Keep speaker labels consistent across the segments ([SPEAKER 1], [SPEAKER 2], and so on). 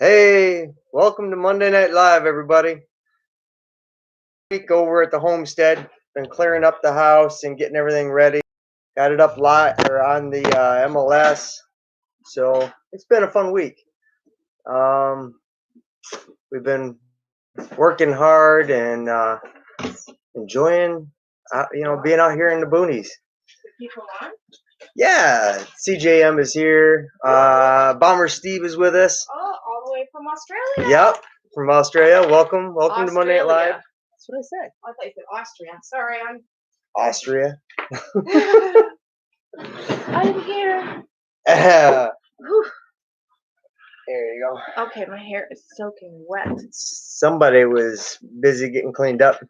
[SPEAKER 1] Hey, welcome to Monday Night Live, everybody. Week over at the homestead, been clearing up the house and getting everything ready. Got it up on the MLS, so it's been a fun week. We've been working hard and enjoying, being out here in the boonies. Yeah, CJM is here. Bomber Steve is with us.
[SPEAKER 2] Oh, all the way from Australia.
[SPEAKER 1] Yep, from Australia. Welcome to Monday Night Live.
[SPEAKER 2] That's what I said. I thought you said Austria. Sorry,
[SPEAKER 1] Austria.
[SPEAKER 2] I'm here.
[SPEAKER 1] There you go.
[SPEAKER 2] Okay, my hair is soaking wet.
[SPEAKER 1] Somebody was busy getting cleaned up.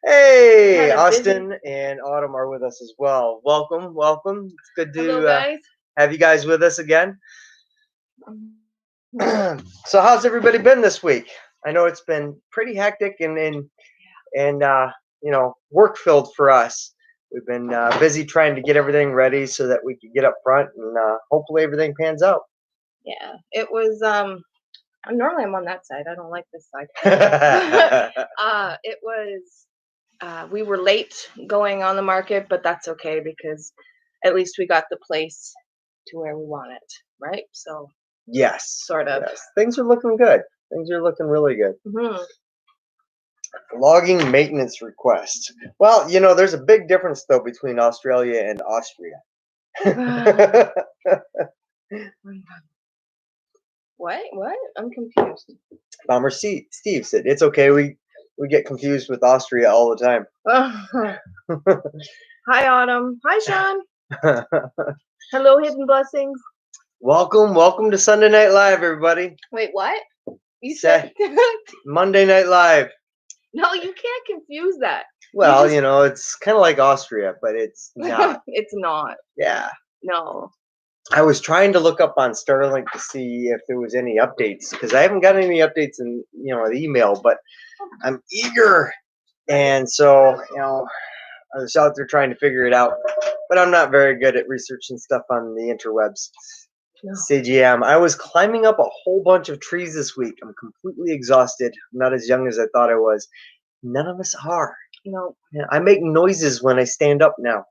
[SPEAKER 1] Hey, Austin and Autumn are with us as well. Welcome. It's good to have you guys with us again. So how's everybody been this week? I know it's been pretty hectic and work filled for us. We've been busy trying to get everything ready so that we could get up front and hopefully everything pans out.
[SPEAKER 2] Yeah, it was. Normally I'm on that side. I don't like this side. It was. We were late going on the market, but that's okay because at least we got the place to where we want it, right? So.
[SPEAKER 1] Yes.
[SPEAKER 2] Sort of.
[SPEAKER 1] Yes. Things are looking good. Things are looking really good.
[SPEAKER 2] Mm-hmm.
[SPEAKER 1] Logging maintenance request. Well, there's a big difference though between Australia and Austria.
[SPEAKER 2] What? I'm confused.
[SPEAKER 1] Bomber Steve said it's okay. We get confused with Austria all the time.
[SPEAKER 2] Hi, Autumn. Hi, Sean. Hello, Hidden Blessings.
[SPEAKER 1] Welcome to Sunday Night Live, everybody.
[SPEAKER 2] Wait, what? You said
[SPEAKER 1] Monday Night Live.
[SPEAKER 2] No, you can't confuse that.
[SPEAKER 1] Well, it's kind of like Austria, but it's not.
[SPEAKER 2] It's not.
[SPEAKER 1] Yeah.
[SPEAKER 2] No.
[SPEAKER 1] I was trying to look up on Starlink to see if there was any updates because I haven't got any updates in the email, but I'm eager, and so I was out there trying to figure it out, but I'm not very good at researching stuff on the interwebs. No. CGM. I was climbing up a whole bunch of trees this week. I'm completely exhausted. I'm not as young as I thought I was. None of us are.
[SPEAKER 2] No.
[SPEAKER 1] Yeah, I make noises when I stand up now,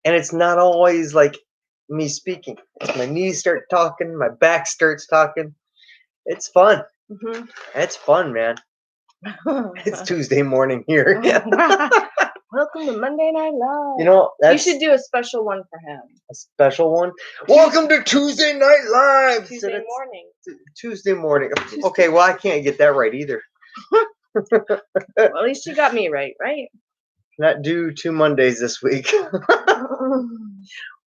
[SPEAKER 1] and it's not always like me speaking. My knees start talking, my back starts talking. It's fun.
[SPEAKER 2] Mm-hmm.
[SPEAKER 1] It's fun, man. It's Tuesday morning here.
[SPEAKER 2] Welcome to Monday Night Live.
[SPEAKER 1] You
[SPEAKER 2] should do a special one for him.
[SPEAKER 1] A special one? Welcome to Tuesday Night Live.
[SPEAKER 2] Tuesday morning.
[SPEAKER 1] Tuesday morning. Okay, well, I can't get that right either.
[SPEAKER 2] Well, at least you got me right?
[SPEAKER 1] Not due 2 Mondays this week.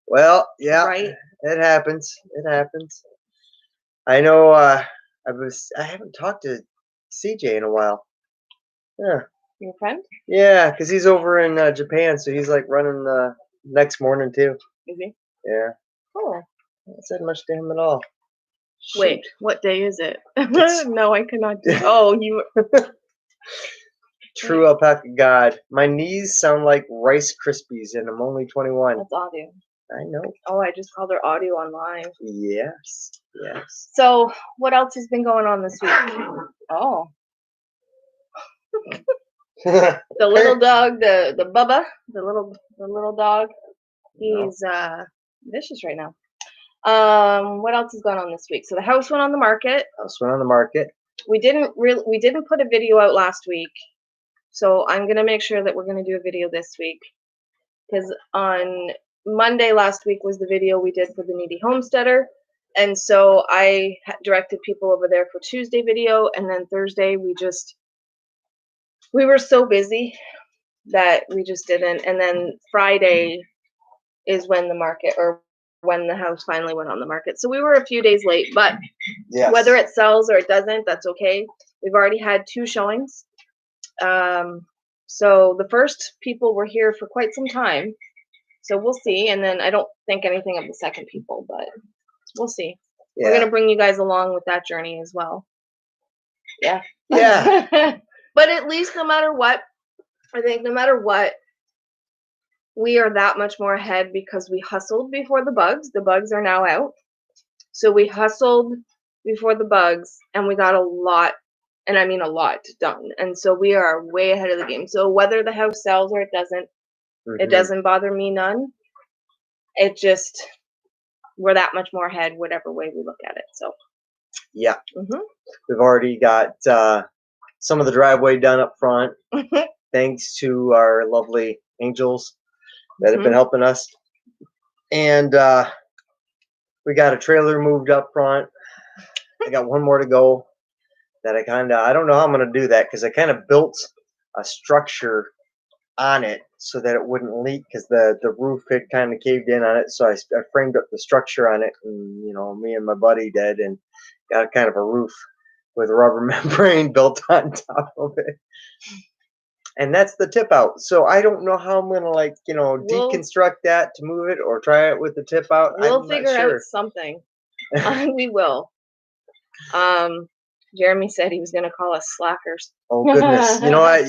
[SPEAKER 1] Well, yeah,
[SPEAKER 2] right.
[SPEAKER 1] It happens. I know. I haven't talked to CJ in a while. Yeah.
[SPEAKER 2] Your friend?
[SPEAKER 1] Yeah, because he's over in Japan, so he's like running the next morning too.
[SPEAKER 2] Is he?
[SPEAKER 1] Yeah.
[SPEAKER 2] Oh.
[SPEAKER 1] I haven't said much to him at all.
[SPEAKER 2] Wait, what day is it? No, I cannot do. Oh, you.
[SPEAKER 1] True alpaca god. My knees sound like Rice Krispies, and I'm only 21.
[SPEAKER 2] That's audio.
[SPEAKER 1] I know.
[SPEAKER 2] Oh, I just called her audio on live.
[SPEAKER 1] Yes.
[SPEAKER 2] So, what else has been going on this week? Oh. The little dog, the Bubba, the little dog. He's vicious right now. What else has gone on this week? So the house went on the market. We didn't put a video out last week. So I'm going to make sure that we're going to do a video this week. Because on Monday last week was the video we did for the Needy Homesteader. And so I directed people over there for Tuesday video. And then Thursday we were so busy that we just didn't. And then Friday is when the house finally went on the market. So we were a few days late, but yes. Whether it sells or it doesn't, that's okay. We've already had 2 showings. So the first people were here for quite some time. So we'll see. And then I don't think anything of the second people, but we'll see. Yeah. We're going to bring you guys along with that journey as well. Yeah. But at least no matter what, we are that much more ahead because we hustled before the bugs. The bugs are now out. So we hustled before the bugs, and we got a lot, and I mean a lot, done. And so we are way ahead of the game. So whether the house sells or it
[SPEAKER 1] Mhm.
[SPEAKER 2] doesn't bother me none. It just we're that much more ahead, whatever way we look at it. So.
[SPEAKER 1] Yeah,
[SPEAKER 2] Mhm.
[SPEAKER 1] we've already got some of the driveway done up front,
[SPEAKER 2] Mhm.
[SPEAKER 1] thanks to our lovely angels that have been
[SPEAKER 2] Mhm.
[SPEAKER 1] helping us. And we got a trailer moved up front. I got one more to go that I don't know how I'm going to do that because I kind of built a structure on it so that it wouldn't leak because the roof had kind of caved in on it. So I framed up the structure on it, and me and my buddy did, and got kind of a roof with rubber membrane built on top of it. And that's the tip out. So I don't know how I'm gonna
[SPEAKER 2] We'll
[SPEAKER 1] deconstruct that to move it or try it with the tip out.
[SPEAKER 2] we'll
[SPEAKER 1] I'm not
[SPEAKER 2] figure out
[SPEAKER 1] sure.
[SPEAKER 2] something. We will. Um, Jeremy said he was gonna call us slackers.
[SPEAKER 1] Oh goodness, you know what?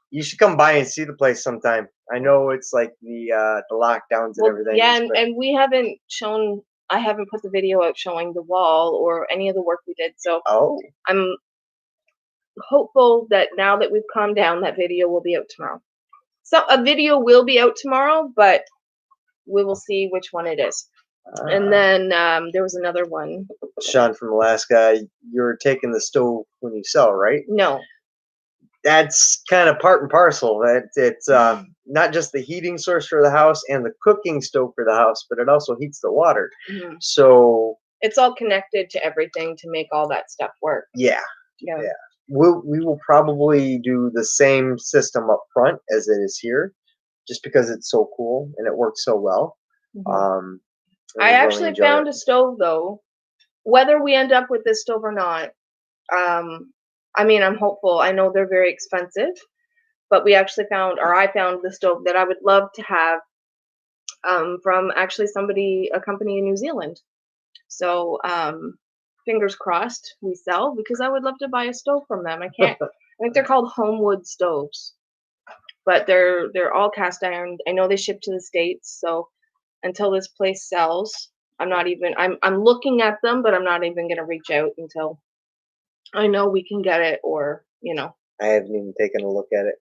[SPEAKER 1] You should come by and see the place sometime. I know it's like the lockdowns and
[SPEAKER 2] Well,
[SPEAKER 1] everything,
[SPEAKER 2] yeah,
[SPEAKER 1] but
[SPEAKER 2] and we haven't shown. I haven't put the video out showing the wall or any of the work we did. So
[SPEAKER 1] oh,
[SPEAKER 2] I'm hopeful that now that we've calmed down, that video will be out tomorrow. So a video will be out tomorrow, but we will see which one it is. And then there was another one.
[SPEAKER 1] Sean from Alaska, you're taking the stove when you sell, right?
[SPEAKER 2] No.
[SPEAKER 1] That's kind of part and parcel. It's not just the heating source for the house and the cooking stove for the house, but it also heats the water.
[SPEAKER 2] Mhm.
[SPEAKER 1] So
[SPEAKER 2] It's all connected to everything to make all that stuff work.
[SPEAKER 1] yeah,
[SPEAKER 2] Yeah.
[SPEAKER 1] yeah. We will probably do the same system up front as it is here, just because it's so cool and it works so well.
[SPEAKER 2] Mhm.
[SPEAKER 1] Um, and
[SPEAKER 2] I
[SPEAKER 1] we really
[SPEAKER 2] actually
[SPEAKER 1] enjoy
[SPEAKER 2] found
[SPEAKER 1] it.
[SPEAKER 2] a stove though. Whether we end up with this stove or not, I mean, I'm hopeful. I know they're very expensive, but we actually found, or I found the stove that I would love to have from actually a company in New Zealand. So fingers crossed we sell because I would love to buy a stove from them. I can't. I think they're called Homewood stoves, but they're all cast iron. I know they ship to the States, so until this place sells, I'm looking at them, but I'm not even gonna reach out until I know we can get it or
[SPEAKER 1] I haven't even taken a look at it.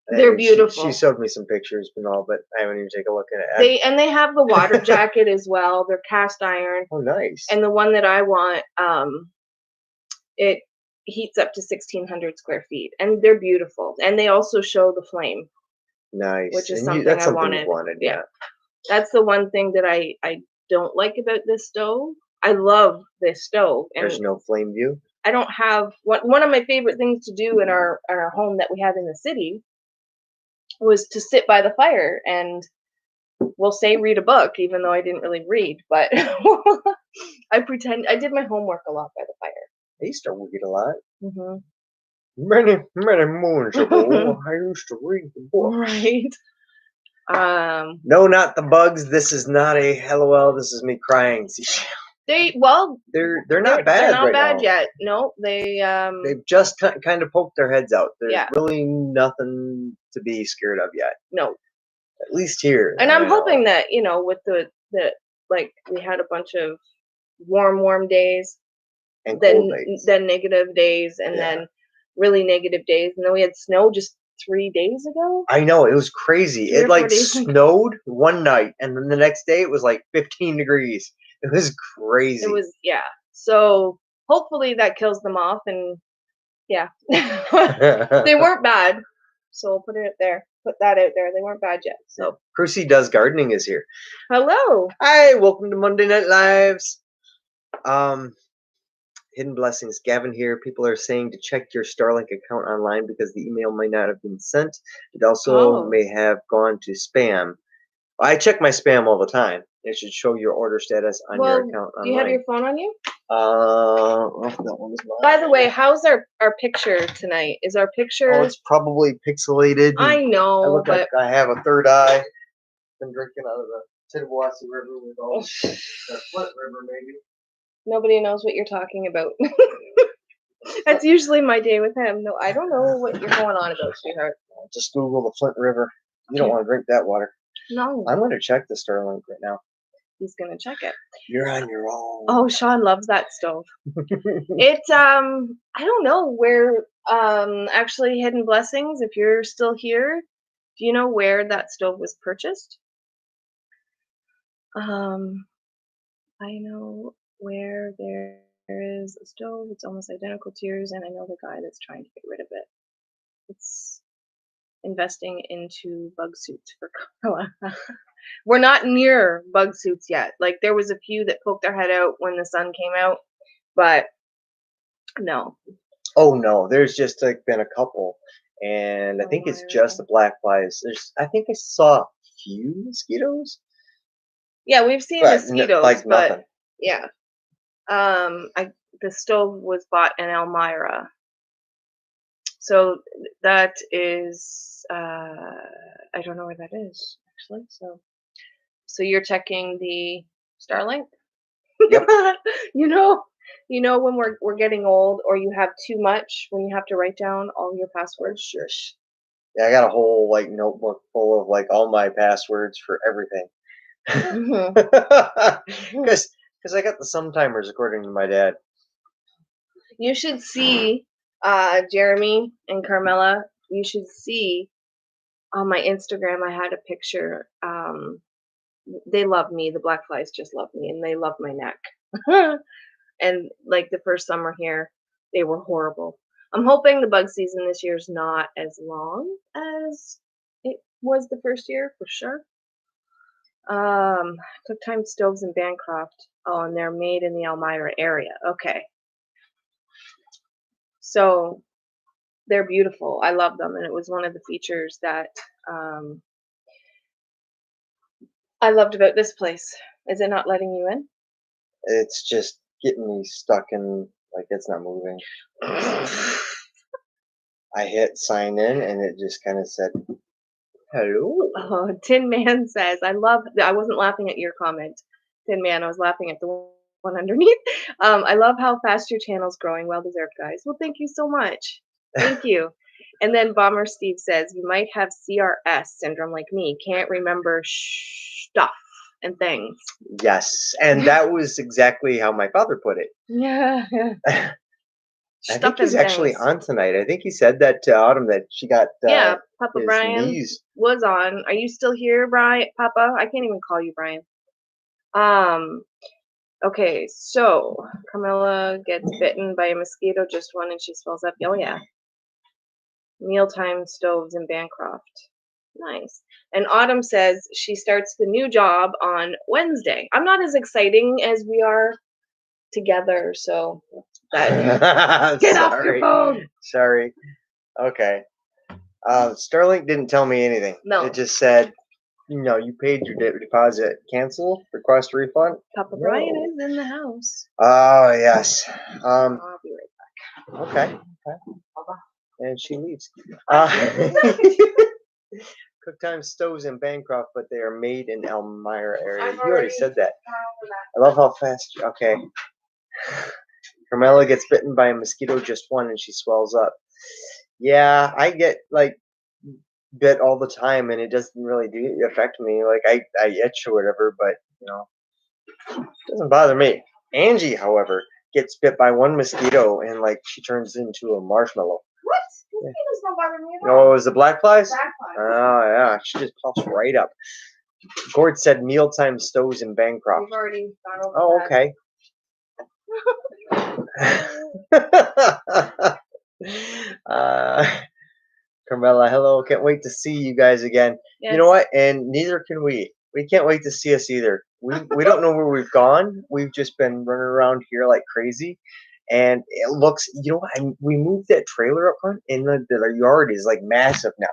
[SPEAKER 2] they're
[SPEAKER 1] She
[SPEAKER 2] beautiful.
[SPEAKER 1] showed me some pictures and all, but I haven't even taken a look at it.
[SPEAKER 2] They have the water jacket as well. They're cast iron.
[SPEAKER 1] Oh, nice.
[SPEAKER 2] And the one that I want, it heats up to 1,600 square feet, and they're beautiful. And they also show the flame,
[SPEAKER 1] Nice.
[SPEAKER 2] which is
[SPEAKER 1] And
[SPEAKER 2] something
[SPEAKER 1] that's
[SPEAKER 2] I
[SPEAKER 1] something you've
[SPEAKER 2] wanted.
[SPEAKER 1] wanted,
[SPEAKER 2] Yeah,
[SPEAKER 1] yeah.
[SPEAKER 2] that's the one thing that I don't like about this stove. I love this stove,
[SPEAKER 1] There's
[SPEAKER 2] and
[SPEAKER 1] no flame view.
[SPEAKER 2] I don't have one of my favorite things to do in our home that we have in the city was to sit by the fire and we'll say read a book, even though I didn't really read, but I did my homework a lot by the fire.
[SPEAKER 1] I used to read a lot.
[SPEAKER 2] Hmm.
[SPEAKER 1] Many, many moons ago, I used to read the book.
[SPEAKER 2] Right.
[SPEAKER 1] No, not the bugs. This is not a LOL. This is me crying.
[SPEAKER 2] They're
[SPEAKER 1] not bad
[SPEAKER 2] they're not
[SPEAKER 1] right
[SPEAKER 2] bad
[SPEAKER 1] now.
[SPEAKER 2] yet. No,
[SPEAKER 1] They've just kind of poked their heads out. There's
[SPEAKER 2] yeah,
[SPEAKER 1] really nothing to be scared of yet.
[SPEAKER 2] no.
[SPEAKER 1] At least here.
[SPEAKER 2] And
[SPEAKER 1] I
[SPEAKER 2] I'm
[SPEAKER 1] don't know.
[SPEAKER 2] hoping that, with the like we had a bunch of warm days,
[SPEAKER 1] And cold days.
[SPEAKER 2] then negative days, and
[SPEAKER 1] Yeah.
[SPEAKER 2] then really negative days, and then we had snow just 3 days ago.
[SPEAKER 1] I know, it was crazy.
[SPEAKER 2] 3 or
[SPEAKER 1] It
[SPEAKER 2] 4
[SPEAKER 1] like
[SPEAKER 2] days ago.
[SPEAKER 1] snowed one night, and then the next day it was like 15 degrees. It was crazy.
[SPEAKER 2] It was, yeah. So hopefully that kills them off, and yeah, they weren't bad. So we'll put that out there. They weren't bad yet. So
[SPEAKER 1] Crucy Does Gardening is here.
[SPEAKER 2] hello.
[SPEAKER 1] Hi, welcome to Monday Night Lives. Hidden Blessings. Gavin here. People are saying to check your Starlink account online because the email may not have been sent. It also may have gone to spam. I check my spam all the time. It should show your order status on your account online.
[SPEAKER 2] Do you have your phone on you?
[SPEAKER 1] That one is mine.
[SPEAKER 2] By the way, how's our picture tonight? Is our picture?
[SPEAKER 1] Oh, it's probably pixelated.
[SPEAKER 2] I know,
[SPEAKER 1] I look
[SPEAKER 2] but
[SPEAKER 1] like I have a third eye. Been drinking out of the Tittabawassee River with all the Flint River, maybe.
[SPEAKER 2] Nobody knows what you're talking about. That's usually my day with him. No, I don't know what you're going on about, sweetheart.
[SPEAKER 1] Just Google the Flint River. You don't want to drink that water.
[SPEAKER 2] No.
[SPEAKER 1] I'm going to check the Starlink right now.
[SPEAKER 2] He's gonna check it.
[SPEAKER 1] You're on your own.
[SPEAKER 2] Oh, Sean loves that stove. It I don't know where actually Hidden Blessings, if you're still here, do you know where that stove was purchased? Um I know where there is a stove, it's almost identical to yours, and I know the guy that's trying to get rid of it. It's investing into bug suits for Carla. We're not near bug suits yet. Like there was a few that poked their head out when the sun came out, but no.
[SPEAKER 1] Oh no, there's just like been a couple, and I think it's just the
[SPEAKER 2] Elmira.
[SPEAKER 1] black flies. I think I saw a few mosquitoes,
[SPEAKER 2] Yeah, we've seen
[SPEAKER 1] but
[SPEAKER 2] mosquitoes,
[SPEAKER 1] like
[SPEAKER 2] but
[SPEAKER 1] nothing.
[SPEAKER 2] yeah. I the stove was bought in Elmira. So that is I don't know where that is actually. So you're checking the Starlink?
[SPEAKER 1] Yep.
[SPEAKER 2] you know, when we're getting old or you have too much when you have to write down all your passwords.
[SPEAKER 1] Shush. Yeah, I got a whole like notebook full of like all my passwords for everything.
[SPEAKER 2] Mhm. Mhm.
[SPEAKER 1] Because I got the sometimers according to my dad.
[SPEAKER 2] You should see Jeremy and Carmela. You should see on my Instagram. I had a picture. They love me. The black flies just love me, and they love my neck. And like the first summer here, they were horrible. I'm hoping the bug season this year is not as long as it was the first year for sure. Cooktime stoves in Bancroft. Oh, and they're made in the Elmira area. Okay. So they're beautiful. I love them, and it was one of the features that um, I loved about this place. Is it not letting you in?
[SPEAKER 1] It's just getting me stuck in like it's not moving. I hit sign in and it just kind of said hello.
[SPEAKER 2] Oh, Tin Man says, I wasn't laughing at your comment, Tin Man. I was laughing at the one underneath. I love how fast your channel's growing. Well deserved, guys. Well, thank you so much. Thank you. And then Bomber Steve says, you might have CRS syndrome like me. Can't remember stuff and things.
[SPEAKER 1] Yes, and that was exactly how my father put it.
[SPEAKER 2] Yeah, yeah.
[SPEAKER 1] I
[SPEAKER 2] Stuff
[SPEAKER 1] think he's
[SPEAKER 2] and
[SPEAKER 1] actually
[SPEAKER 2] things.
[SPEAKER 1] on tonight. I think he said that to Autumn that she got
[SPEAKER 2] Yeah, Papa
[SPEAKER 1] his
[SPEAKER 2] Brian
[SPEAKER 1] knees.
[SPEAKER 2] was on. Are you still here, Brian? Papa? I can't even call you Brian. Um, okay, so Carmela gets bitten by a mosquito, just one, and she swells up. Oh yeah. Mealtime stoves in Bancroft. Nice. And Autumn says she starts the new job on Wednesday. I'm not as exciting as we are together, so that get off your
[SPEAKER 1] Sorry.
[SPEAKER 2] phone.
[SPEAKER 1] Sorry. Okay. Starlink didn't tell me anything.
[SPEAKER 2] No.
[SPEAKER 1] It just said, you paid your deposit. Cancel. Request refund.
[SPEAKER 2] Papa
[SPEAKER 1] No.
[SPEAKER 2] Brian is in the house.
[SPEAKER 1] Oh yes.
[SPEAKER 2] I'll be right
[SPEAKER 1] Okay.
[SPEAKER 2] back. Papa.
[SPEAKER 1] And she leaves. Cooktime stoves in Bancroft, but they are made in Elmira area. You already said that. I love how fast. Okay. Carmela gets bitten by a mosquito, just one, and she swells up. Yeah, I get like bit all the time, and it doesn't really affect me. Like I itch or whatever, but it doesn't bother me. Angie, however, gets bit by one mosquito, and like she turns into a marshmallow.
[SPEAKER 2] What? Mosquitoes don't bother me at
[SPEAKER 1] No,
[SPEAKER 2] all.
[SPEAKER 1] it was the black flies.
[SPEAKER 2] Black flies.
[SPEAKER 1] Oh yeah, she just pops right up. Gord said mealtime stoves in Bancroft.
[SPEAKER 2] We've already gone over
[SPEAKER 1] Oh,
[SPEAKER 2] that.
[SPEAKER 1] okay. Carmela, hello. Can't wait to see you guys again.
[SPEAKER 2] Yes.
[SPEAKER 1] You know what? And neither can we. We can't wait to see us either. We don't know where we've gone. We've just been running around here like crazy. And it looks, we moved that trailer up front, and the yard is like massive now.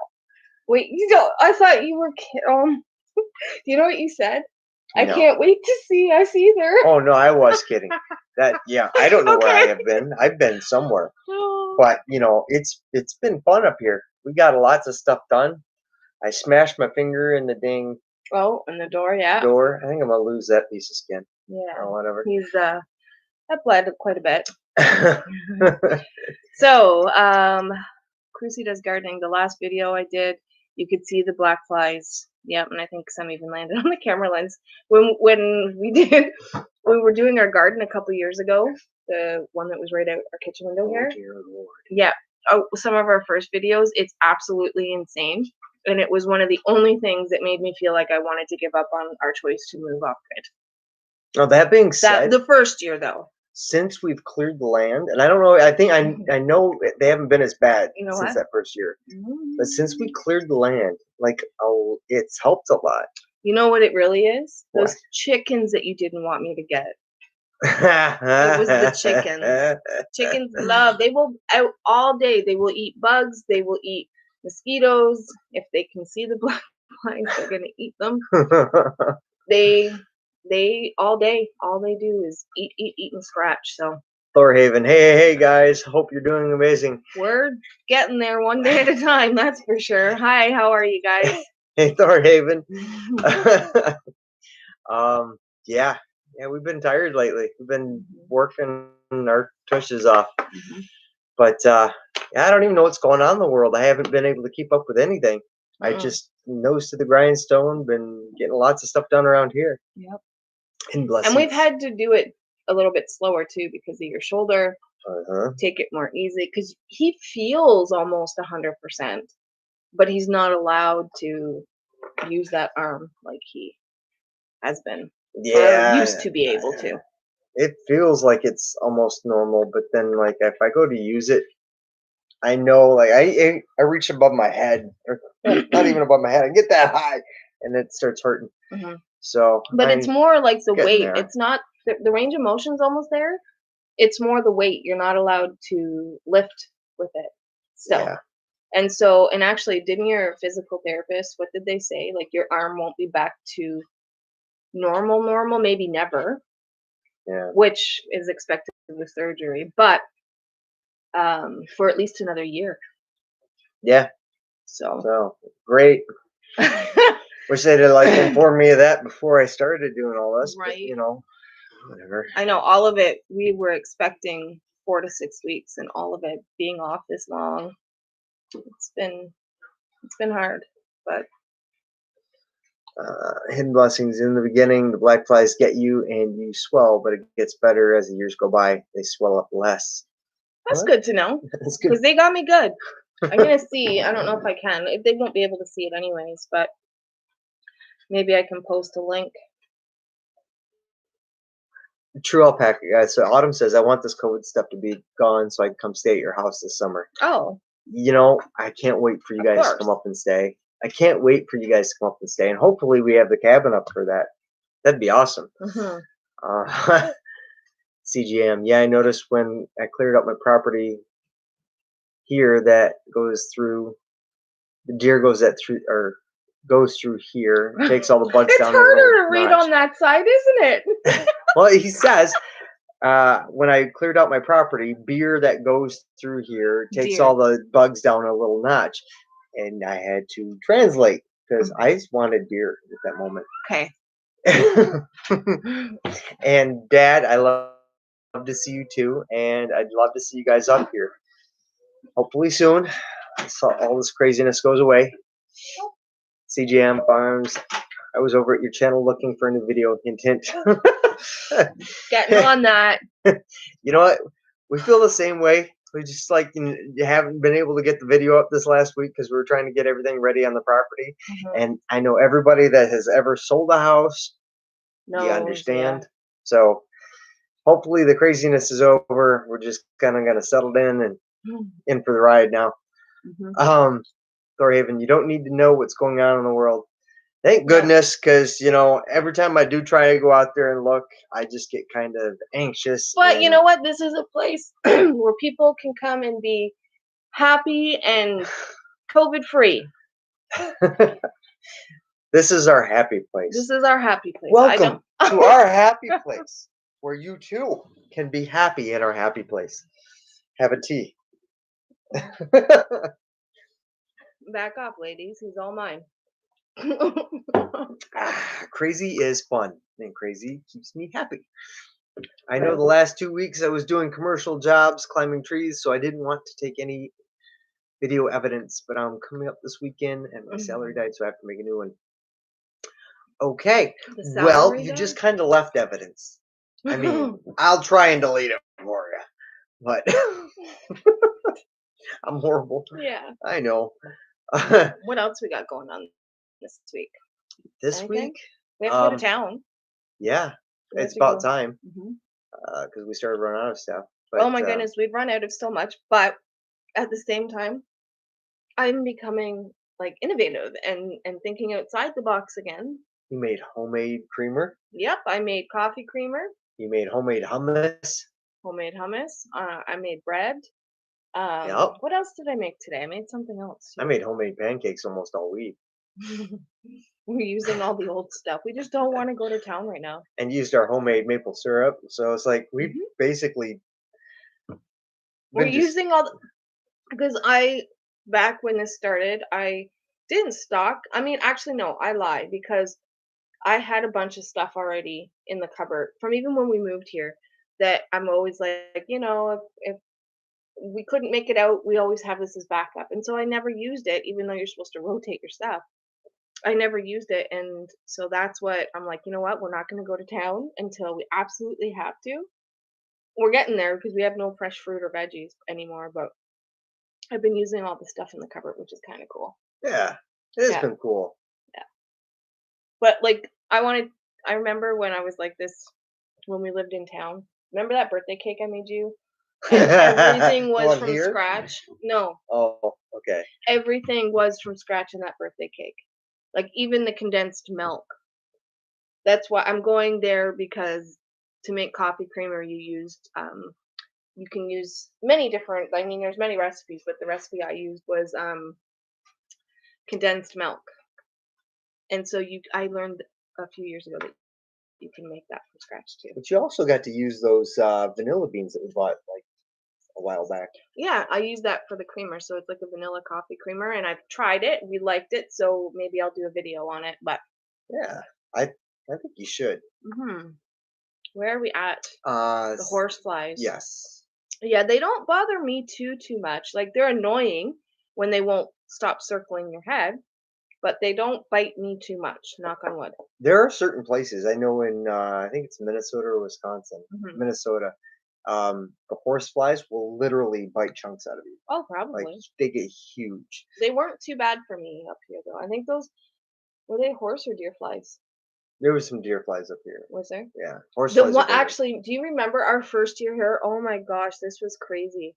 [SPEAKER 2] Wait, I thought you were. Do you know what you said? I
[SPEAKER 1] No.
[SPEAKER 2] can't wait to see us either.
[SPEAKER 1] Oh no, I was kidding. I don't know where I
[SPEAKER 2] Okay.
[SPEAKER 1] have been. I've been somewhere.
[SPEAKER 2] Oh.
[SPEAKER 1] But it's been fun up here. We got lots of stuff done. I smashed my finger in the dang
[SPEAKER 2] Oh, and the door, yeah.
[SPEAKER 1] door. I think I'm gonna lose that piece of skin
[SPEAKER 2] Yeah.
[SPEAKER 1] or whatever.
[SPEAKER 2] He's that bled quite a bit. So, Crucy does gardening. The last video I did, you could see the black flies Yep, and I think some even landed on the camera lens. When we were doing our garden a couple years ago, the one that was right out our kitchen window here.
[SPEAKER 1] Dear Lord.
[SPEAKER 2] Yeah. Oh, some of our first videos, it's absolutely insane. And it was one of the only things that made me feel like I wanted to give up on our choice to move off grid.
[SPEAKER 1] Now, that being said,
[SPEAKER 2] The first year though.
[SPEAKER 1] since we've cleared the land, and I don't know, I think I know they haven't been as bad
[SPEAKER 2] You know
[SPEAKER 1] since
[SPEAKER 2] what?
[SPEAKER 1] that first year. But since we cleared the land, like, oh, it's helped a lot.
[SPEAKER 2] You know what it really is?
[SPEAKER 1] What?
[SPEAKER 2] Those chickens that you didn't want me to get. It was the chickens. Chickens love, they will out all day. They will eat bugs, they will eat mosquitoes. If they can see the black flies, they're gonna eat them. They all day, all they do is eat and scratch. So
[SPEAKER 1] Thorhaven, hey guys, hope you're doing amazing.
[SPEAKER 2] we're getting there one day at a time, that's for sure. Hi, how are you guys?
[SPEAKER 1] Hey Thorhaven. Yeah, we've been tired lately. We've been working our tushes off. But yeah, I don't even know what's going on in the world. I haven't been able to keep up with anything. I just nose to the grindstone, been getting lots of stuff done around here.
[SPEAKER 2] Yep.
[SPEAKER 1] And blessings.
[SPEAKER 2] And we've had to do it a little bit slower too because of your shoulder. Take it more easy because he feels almost 100%, but he's not allowed to use that arm like he has been.
[SPEAKER 1] Yeah,
[SPEAKER 2] or used to be able to.
[SPEAKER 1] It feels like it's almost normal, but then like if I go to use it, I know like I reach above my head, or not even above my head. I get that high, and it starts hurting. So,
[SPEAKER 2] but it's more like the weight.
[SPEAKER 1] there.
[SPEAKER 2] It's not the range of motion's almost there. It's more the weight. You're not allowed to lift with it still.
[SPEAKER 1] Yeah.
[SPEAKER 2] And so, and actually, didn't your physical therapist, what did they say? Like your arm won't be back to normal, maybe never.
[SPEAKER 1] Yeah.
[SPEAKER 2] Which is expected with surgery, but for at least another year.
[SPEAKER 1] Yeah.
[SPEAKER 2] So
[SPEAKER 1] great. Wish they'd have like informed me of that before I started doing all this.
[SPEAKER 2] Right.
[SPEAKER 1] But, you know, whatever.
[SPEAKER 2] I know all of it. We were expecting 4 to 6 weeks, and all of it being off this long. It's been hard, but
[SPEAKER 1] hidden blessings in the beginning. The black flies get you, and you swell, but it gets better as the years go by. They swell up less.
[SPEAKER 2] That's good to know.
[SPEAKER 1] That's good
[SPEAKER 2] because they got me good. I'm gonna see. I don't know if I can. They won't be able to see it anyways, but maybe I can post a link.
[SPEAKER 1] True alpaca, guys. So Autumn says, I want this COVID stuff to be gone so I can come stay at your house this summer.
[SPEAKER 2] Oh.
[SPEAKER 1] You know, I can't wait for you guys to come up and stay. I can't wait for you guys to come up and stay. And hopefully we have the cabin up for that. That'd be awesome. CGM. Yeah, I noticed when I cleared up my property here that goes through, the deer goes through here, takes all the bugs down.
[SPEAKER 2] It's harder to read on that side, isn't it?
[SPEAKER 1] Well, he says, when I cleared out my property, beer that goes through here takes all the bugs down a little notch. And I had to translate because I wanted beer at that moment.
[SPEAKER 2] Okay.
[SPEAKER 1] And Dad, I love to see you too. And I'd love to see you guys up here. Hopefully soon. So all this craziness goes away. CGM Farms. I was over at your channel looking for a new video. Hint, hint.
[SPEAKER 2] Getting on that.
[SPEAKER 1] You know what? We feel the same way. We just like you haven't been able to get the video up this last week because we were trying to get everything ready on the property. And I know everybody that has ever sold a house, you understand. So hopefully the craziness is over. We're just kind of gonna settle in and in for the ride now. Thorhaven, you don't need to know what's going on in the world. Thank goodness, because you know every time I do try to go out there and look, I just get kind of anxious.
[SPEAKER 2] But you know what? This is a place where people can come and be happy and COVID free.
[SPEAKER 1] This is our happy place.
[SPEAKER 2] This is our happy place.
[SPEAKER 1] Welcome to our happy place, where you too can be happy in our happy place. Have a tea.
[SPEAKER 2] Back off, ladies. He's all mine.
[SPEAKER 1] Crazy is fun, and crazy keeps me happy. I know the last 2 weeks I was doing commercial jobs, climbing trees, so I didn't want to take any video evidence, but I'm coming up this weekend and my salary died, so I have to make a new one. Okay.
[SPEAKER 2] The
[SPEAKER 1] Well,
[SPEAKER 2] salary
[SPEAKER 1] you
[SPEAKER 2] dog?
[SPEAKER 1] just kind of left evidence. I mean, I'll try and delete it for you, but I'm horrible.
[SPEAKER 2] Yeah.
[SPEAKER 1] I know.
[SPEAKER 2] What else we got going on this week?
[SPEAKER 1] This week,
[SPEAKER 2] Anything? We have to go to
[SPEAKER 1] um,
[SPEAKER 2] town.
[SPEAKER 1] yeah,
[SPEAKER 2] We have
[SPEAKER 1] it's
[SPEAKER 2] to
[SPEAKER 1] about
[SPEAKER 2] go.
[SPEAKER 1] time
[SPEAKER 2] Mhm.
[SPEAKER 1] because we started running out of stuff.
[SPEAKER 2] Oh
[SPEAKER 1] But
[SPEAKER 2] my goodness, we've run out of so much, but at the same time, I'm becoming like innovative and thinking outside the box again.
[SPEAKER 1] you made homemade creamer.
[SPEAKER 2] Yep, I made coffee creamer,
[SPEAKER 1] You made homemade hummus.
[SPEAKER 2] homemade hummus. I made bread.
[SPEAKER 1] Yep.
[SPEAKER 2] What else did I make today? I made something else
[SPEAKER 1] I
[SPEAKER 2] too.
[SPEAKER 1] made homemade pancakes almost all week
[SPEAKER 2] We're using all the old stuff. We just don't want to go to town right now.
[SPEAKER 1] and used our homemade maple syrup. So it's like we
[SPEAKER 2] Hmm.
[SPEAKER 1] basically
[SPEAKER 2] We're
[SPEAKER 1] been just
[SPEAKER 2] using all because I back when this started, I didn't stock. I mean, actually, no, I lie because I had a bunch of stuff already in the cupboard from even when we moved here. That I'm always like, if we couldn't make it out, we always have this as backup. And so I never used it, even though you're supposed to rotate your stuff. I never used it, and so that's what I'm like. You know what? We're not going to go to town until we absolutely have to. We're getting there because we have no fresh fruit or veggies anymore. But I've been using all the stuff in the cupboard, which is kind of cool.
[SPEAKER 1] yeah, it has
[SPEAKER 2] Yeah,
[SPEAKER 1] been cool.
[SPEAKER 2] yeah. But like, I remember when I was like this when we lived in town. Remember that birthday cake I made you? And everything
[SPEAKER 1] The
[SPEAKER 2] was
[SPEAKER 1] one
[SPEAKER 2] from
[SPEAKER 1] here.
[SPEAKER 2] scratch. No,
[SPEAKER 1] Oh, okay.
[SPEAKER 2] everything was from scratch in that birthday cake. Like even the condensed milk. That's why I'm going there because to make coffee creamer you can use many different I mean there's many recipes, but the recipe I used was condensed milk. And so you I learned a few years ago that you can make that from scratch too.
[SPEAKER 1] But you also got to use those vanilla beans that we bought like a while back.
[SPEAKER 2] Yeah, I use that for the creamer, so it's like a vanilla coffee creamer, and I've tried it. We liked it, so maybe I'll do a video on it. But
[SPEAKER 1] Yeah, I think you should.
[SPEAKER 2] where are we at?
[SPEAKER 1] Uh,
[SPEAKER 2] The
[SPEAKER 1] s-
[SPEAKER 2] horse flies.
[SPEAKER 1] yes.
[SPEAKER 2] Yeah, they don't bother me too much. Like they're annoying when they won't stop circling your head, but they don't bite me too much. Knock on wood.
[SPEAKER 1] There are certain places I know in I think it's Minnesota or Wisconsin.
[SPEAKER 2] Hmm.
[SPEAKER 1] Minnesota, the horse flies will literally bite chunks out of you.
[SPEAKER 2] Oh,
[SPEAKER 1] Like
[SPEAKER 2] probably.
[SPEAKER 1] they get huge.
[SPEAKER 2] They weren't too bad for me up here though. I think those were they horse or deer flies?
[SPEAKER 1] There was some deer flies up here.
[SPEAKER 2] Was there?
[SPEAKER 1] Yeah, horse
[SPEAKER 2] The
[SPEAKER 1] flies are
[SPEAKER 2] one
[SPEAKER 1] bigger.
[SPEAKER 2] actually, do you remember our first year here? Oh my gosh, this was crazy.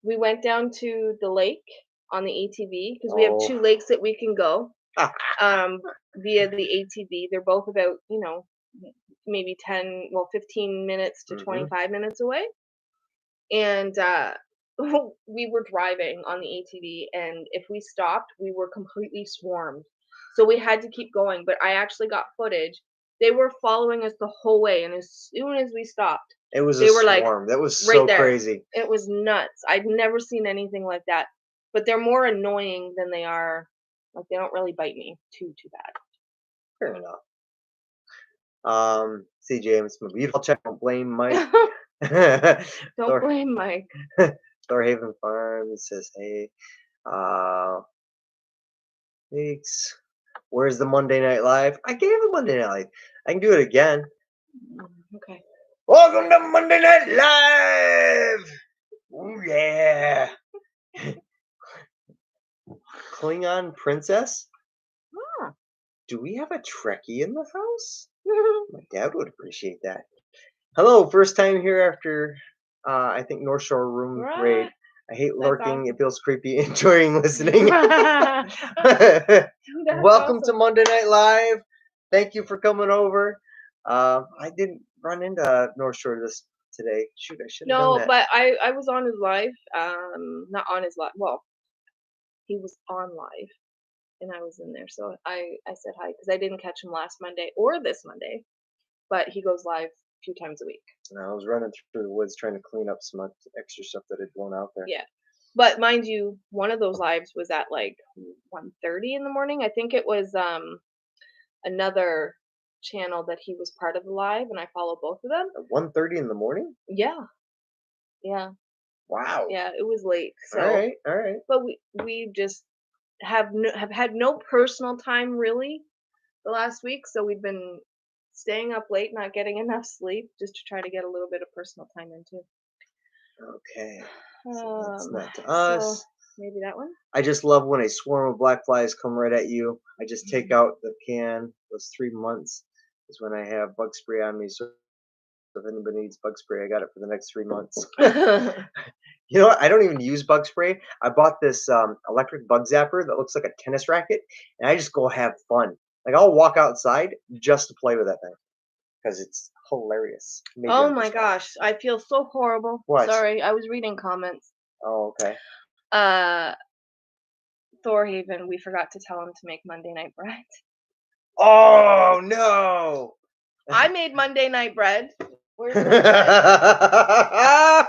[SPEAKER 2] We went down to the lake on the ATV because we have
[SPEAKER 1] Oh,
[SPEAKER 2] two lakes that we can go um, via the ATV. They're both about, maybe 10, well, 15 minutes to
[SPEAKER 1] hmm
[SPEAKER 2] 25 minutes away. And we were driving on the ATV, and if we stopped, we were completely swarmed. So we had to keep going. But I actually got footage. They were following us the whole way, and as soon as we stopped,
[SPEAKER 1] it was a
[SPEAKER 2] they were like
[SPEAKER 1] swarm. That was
[SPEAKER 2] right
[SPEAKER 1] so
[SPEAKER 2] there.
[SPEAKER 1] crazy.
[SPEAKER 2] It was nuts. I'd never seen anything like that. But they're more annoying than they are like they don't really bite me too
[SPEAKER 1] Fair enough. See, James, my beautiful check. Don't blame Mike.
[SPEAKER 2] bad. Don't
[SPEAKER 1] Thor,
[SPEAKER 2] blame Mike.
[SPEAKER 1] Thorhaven Farms says, "Hey, uh, weeks. Where's the Monday Night Live? I gave a Monday Night Live. I can do it again.
[SPEAKER 2] Okay.
[SPEAKER 1] Welcome to Monday Night Live. Oh yeah, Klingon Princess.
[SPEAKER 2] Ah.
[SPEAKER 1] Do we have a Trekkie in the house? My dad would appreciate that. Hello, first time here after I think North Shore Room
[SPEAKER 2] Right.
[SPEAKER 1] Raid. I hate
[SPEAKER 2] That's
[SPEAKER 1] lurking. It
[SPEAKER 2] awesome.
[SPEAKER 1] feels creepy. Enjoying listening.
[SPEAKER 2] That's
[SPEAKER 1] Welcome to
[SPEAKER 2] awesome.
[SPEAKER 1] Monday Night Live. Thank you for coming over. I didn't run into North Shore this today. Shoot, I should have done
[SPEAKER 2] No,
[SPEAKER 1] that.
[SPEAKER 2] but I was on his live. Not on his live. Well, he was on live, and I was in there, so I said hi because I didn't catch him last Monday or this Monday, but he goes live a few times a week.
[SPEAKER 1] And I was running through the woods trying to clean up some extra stuff that had blown out there.
[SPEAKER 2] Yeah. But mind you, one of those lives was at like 1:30 in the morning. I think it was another channel that he was part of the live, and I follow both of them.
[SPEAKER 1] At 1:30 in the morning?
[SPEAKER 2] Yeah. Yeah.
[SPEAKER 1] Wow.
[SPEAKER 2] Yeah, it was late.
[SPEAKER 1] All
[SPEAKER 2] So,
[SPEAKER 1] right, all right.
[SPEAKER 2] but we just have had no personal time really the last week, so we've been staying up late, not getting enough sleep, just to try to get a little bit of personal time into.
[SPEAKER 1] Okay. So that's not to
[SPEAKER 2] So
[SPEAKER 1] us.
[SPEAKER 2] maybe that one.
[SPEAKER 1] I just love when a swarm of black flies come right at you. I just take out the can. Those 3 months is when I have bug spray on me. So if anybody needs bug spray, I got it for the next 3 months. You know what? I don't even use bug spray. I bought this electric bug zapper that looks like a tennis racket, and I just go have fun. Like I'll walk outside just to play with that thing because it's hilarious. Maybe
[SPEAKER 2] Oh
[SPEAKER 1] I'm
[SPEAKER 2] my
[SPEAKER 1] just wrong.
[SPEAKER 2] gosh, I feel so horrible.
[SPEAKER 1] What?
[SPEAKER 2] Sorry, I was reading comments.
[SPEAKER 1] Oh, okay.
[SPEAKER 2] Uh, Thorhaven, we forgot to tell him to make Monday night bread.
[SPEAKER 1] Oh no!
[SPEAKER 2] I made Monday night bread. Where's my bread?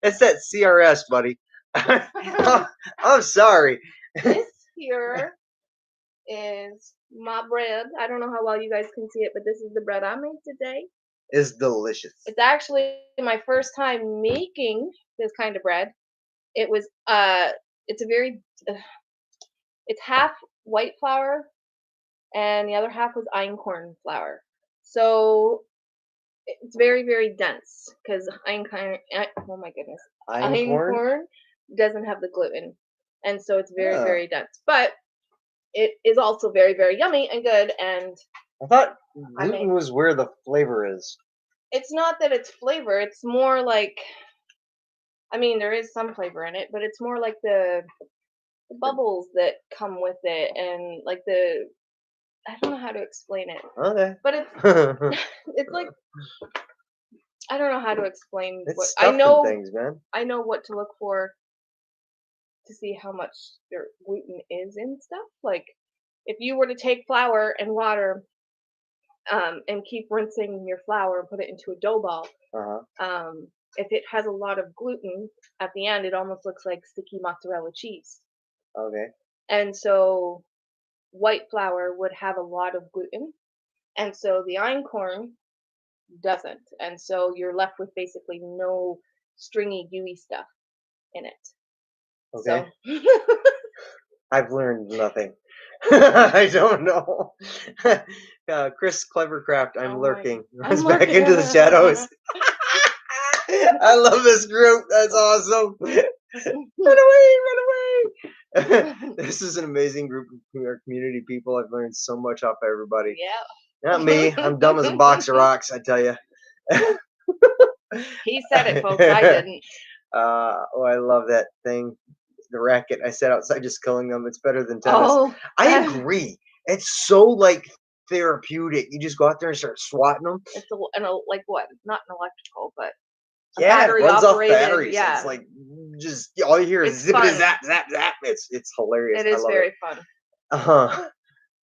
[SPEAKER 1] It's that CRS, buddy. I'm sorry.
[SPEAKER 2] This here is my bread. I don't know how well you guys can see it, but this is the bread I made today.
[SPEAKER 1] It's delicious.
[SPEAKER 2] It's actually my first time making this kind of bread. It was it's a very it's half white flour and the other half was einkorn flour. So it's very very dense because einkorn oh my goodness.
[SPEAKER 1] Einkorn?
[SPEAKER 2] Einkorn doesn't have the gluten. And so it's very
[SPEAKER 1] Ah,
[SPEAKER 2] very dense. But it is also very very yummy and good and
[SPEAKER 1] I thought
[SPEAKER 2] I made
[SPEAKER 1] gluten was where the flavor is.
[SPEAKER 2] it's not that it's flavor, it's more like I mean there is some flavor in it, but it's more like the bubbles that come with it and like the I don't know how to explain it.
[SPEAKER 1] Okay.
[SPEAKER 2] But it's it's like I don't know how to explain
[SPEAKER 1] It's
[SPEAKER 2] what
[SPEAKER 1] stuffed in things, man.
[SPEAKER 2] I know what to look for to see how much their gluten is in stuff. Like if you were to take flour and water and keep rinsing your flour and put it into a dough ball,
[SPEAKER 1] Uh-huh.
[SPEAKER 2] if it has a lot of gluten at the end, it almost looks like sticky mozzarella cheese.
[SPEAKER 1] Okay.
[SPEAKER 2] And so white flour would have a lot of gluten, and so the einkorn doesn't. And so you're left with basically no stringy, gooey stuff in it.
[SPEAKER 1] Okay.
[SPEAKER 2] So
[SPEAKER 1] I've learned nothing. I don't know. Chris Clevercraft, I'm
[SPEAKER 2] oh my,
[SPEAKER 1] lurking. Runs
[SPEAKER 2] I'm
[SPEAKER 1] back
[SPEAKER 2] looking.
[SPEAKER 1] into the shadows. I love this group. That's awesome. Run away, run away. This is an amazing group of our community people. I've learned so much off everybody. Not me. I'm dumb as a box of rocks, I tell you.
[SPEAKER 2] He said it, folks. I didn't.
[SPEAKER 1] Oh, I love that thing. The racket. I sat outside just killing them. It's better than tennis.
[SPEAKER 2] Oh,
[SPEAKER 1] I agree. It's so like therapeutic. You just go out there and start swatting them.
[SPEAKER 2] it's like what? Not an electrical, but a
[SPEAKER 1] Yeah, it
[SPEAKER 2] battery
[SPEAKER 1] runs off
[SPEAKER 2] operated.
[SPEAKER 1] batteries. It's
[SPEAKER 2] Yeah,
[SPEAKER 1] like just all you hear is
[SPEAKER 2] it's
[SPEAKER 1] zippity
[SPEAKER 2] fun.
[SPEAKER 1] zap zap zap. It's hilarious.
[SPEAKER 2] It
[SPEAKER 1] I
[SPEAKER 2] is
[SPEAKER 1] love it.
[SPEAKER 2] very fun.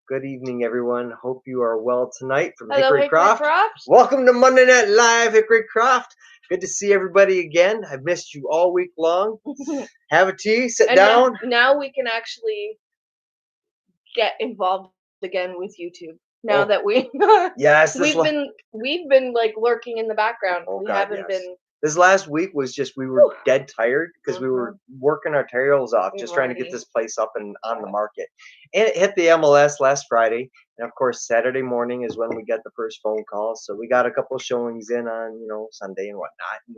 [SPEAKER 1] Good evening, everyone. Hope you are well tonight from
[SPEAKER 2] Hello,
[SPEAKER 1] Hickory
[SPEAKER 2] Hickory
[SPEAKER 1] Croft.
[SPEAKER 2] Croft.
[SPEAKER 1] Welcome to Monday Night Live, Hickory Croft. Good to see everybody again. I've missed you all week long. Have a tea, sit
[SPEAKER 2] And
[SPEAKER 1] down.
[SPEAKER 2] now we can actually get involved again with YouTube. Now
[SPEAKER 1] Oh,
[SPEAKER 2] that we
[SPEAKER 1] yes,
[SPEAKER 2] we've been like lurking in the background.
[SPEAKER 1] oh
[SPEAKER 2] We
[SPEAKER 1] God,
[SPEAKER 2] haven't
[SPEAKER 1] yes.
[SPEAKER 2] been.
[SPEAKER 1] This last week was just we were
[SPEAKER 2] Whew.
[SPEAKER 1] dead tired because we were working our tails off,
[SPEAKER 2] We've
[SPEAKER 1] just trying to get
[SPEAKER 2] already
[SPEAKER 1] this place up and on the market. And it hit the MLS last Friday, and of course Saturday morning is when we got the first phone call. So we got a couple of showings in on Sunday and whatnot. And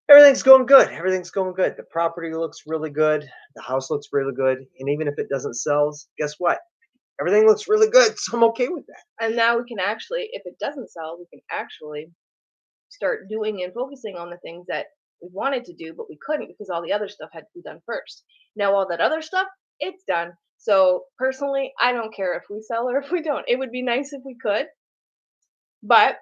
[SPEAKER 1] everything's going good. Everything's going good. The property looks really good. The house looks really good. And even if it doesn't sell, guess what? Everything looks really good. So I'm okay with that.
[SPEAKER 2] and now we can actually, if it doesn't sell, we can actually start doing and focusing on the things that we wanted to do, but we couldn't because all the other stuff had to be done first. Now all that other stuff, it's done. So personally, I don't care if we sell or if we don't. It would be nice if we could, but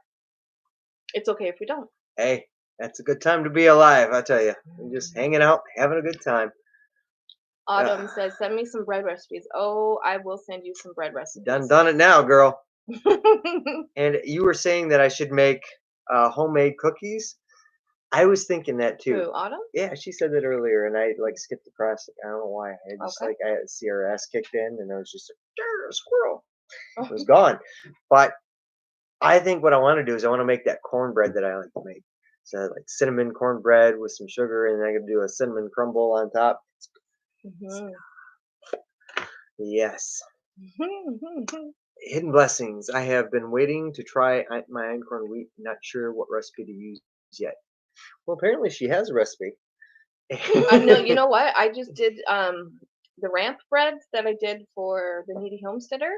[SPEAKER 2] it's okay if we don't.
[SPEAKER 1] Hey, that's a good time to be alive, I tell you. We're just hanging out, having a good time.
[SPEAKER 2] Autumn says, "Send me some bread recipes." Oh, I will send you some bread recipes.
[SPEAKER 1] Done it now, girl. And you were saying that I should make homemade cookies. I was thinking that too.
[SPEAKER 2] Who, Autumn?
[SPEAKER 1] Yeah, she said that earlier, and I like skipped across it. I don't know why. I just
[SPEAKER 2] Okay.
[SPEAKER 1] I had CRS kicked in, and I was just like, a squirrel. It was gone. But I think what I want to do is I want to make that cornbread that I like to make. So like cinnamon cornbread with some sugar, and I can do a cinnamon crumble on top.
[SPEAKER 2] Mhm.
[SPEAKER 1] Yes. Hidden blessings. I have been waiting to try my einkorn wheat. Not sure what recipe to use yet. Well, apparently she has a recipe.
[SPEAKER 2] No, you know what? I just did the ramp bread that I did for the needy homesteader.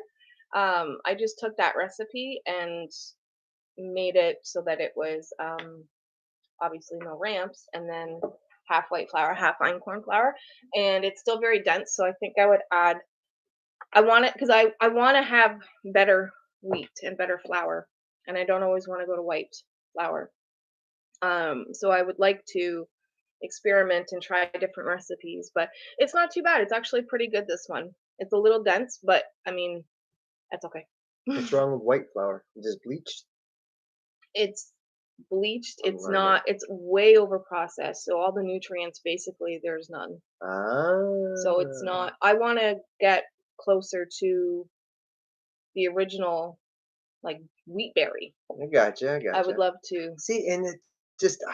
[SPEAKER 2] I just took that recipe and made it so that it was obviously no ramps, and then half white flour, half einkorn flour, and it's still very dense. So I think I would add. I want it because I want to have better wheat and better flour, and I don't always want to go to white flour. So I would like to experiment and try different recipes, but it's not too bad. It's actually pretty good, this one. It's a little dense, but I mean, that's okay.
[SPEAKER 1] What's wrong with white flour? Just bleached?
[SPEAKER 2] It's bleached.
[SPEAKER 1] I'm
[SPEAKER 2] It's
[SPEAKER 1] learning.
[SPEAKER 2] not. It's way over processed. So all the nutrients, basically, there's none. So it's
[SPEAKER 1] Ah,
[SPEAKER 2] not. I want to get closer to the original, like wheat berry.
[SPEAKER 1] I gotcha. I
[SPEAKER 2] I would
[SPEAKER 1] gotcha.
[SPEAKER 2] love to.
[SPEAKER 1] See, and it just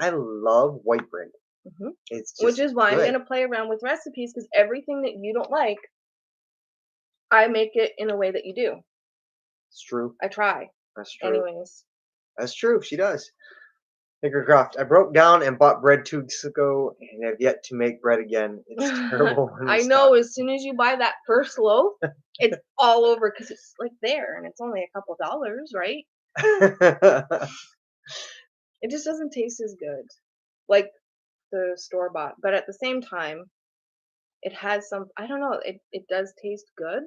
[SPEAKER 1] I love white bread.
[SPEAKER 2] Mhm.
[SPEAKER 1] It's
[SPEAKER 2] Which
[SPEAKER 1] just
[SPEAKER 2] is why I'm
[SPEAKER 1] good.
[SPEAKER 2] gonna play around with recipes, because everything that you don't like, I make it in a way that you do.
[SPEAKER 1] It's true.
[SPEAKER 2] I try.
[SPEAKER 1] That's true.
[SPEAKER 2] Anyways.
[SPEAKER 1] That's true. She does. Hickercroft. I broke down and bought bread 2 weeks ago and have yet to make bread again. It's terrible when we
[SPEAKER 2] I
[SPEAKER 1] stop.
[SPEAKER 2] know, as soon as you buy that first loaf, it's all over because it's like there and it's only a couple dollars, right? It just doesn't taste as good like the store bought. But at the same time, it has some, I don't know, it does taste good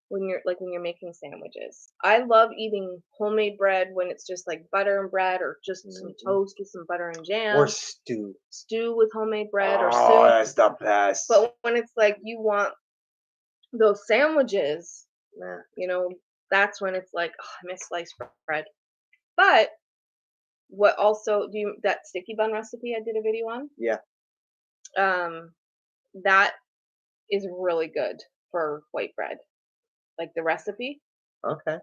[SPEAKER 2] when you're making sandwiches. I love eating homemade bread when it's just like butter and bread, or just some
[SPEAKER 1] Mhm.
[SPEAKER 2] toast with some butter and
[SPEAKER 1] Or
[SPEAKER 2] jam,
[SPEAKER 1] stew.
[SPEAKER 2] stew with homemade bread or
[SPEAKER 1] Oh,
[SPEAKER 2] soup.
[SPEAKER 1] that's the best.
[SPEAKER 2] But when it's like you want those sandwiches, nah, that's when it's like, oh, I miss sliced bread. But what also do you that sticky bun recipe I did a video on?
[SPEAKER 1] Yeah.
[SPEAKER 2] Um, that is really good for white bread. Like the recipe.
[SPEAKER 1] Okay.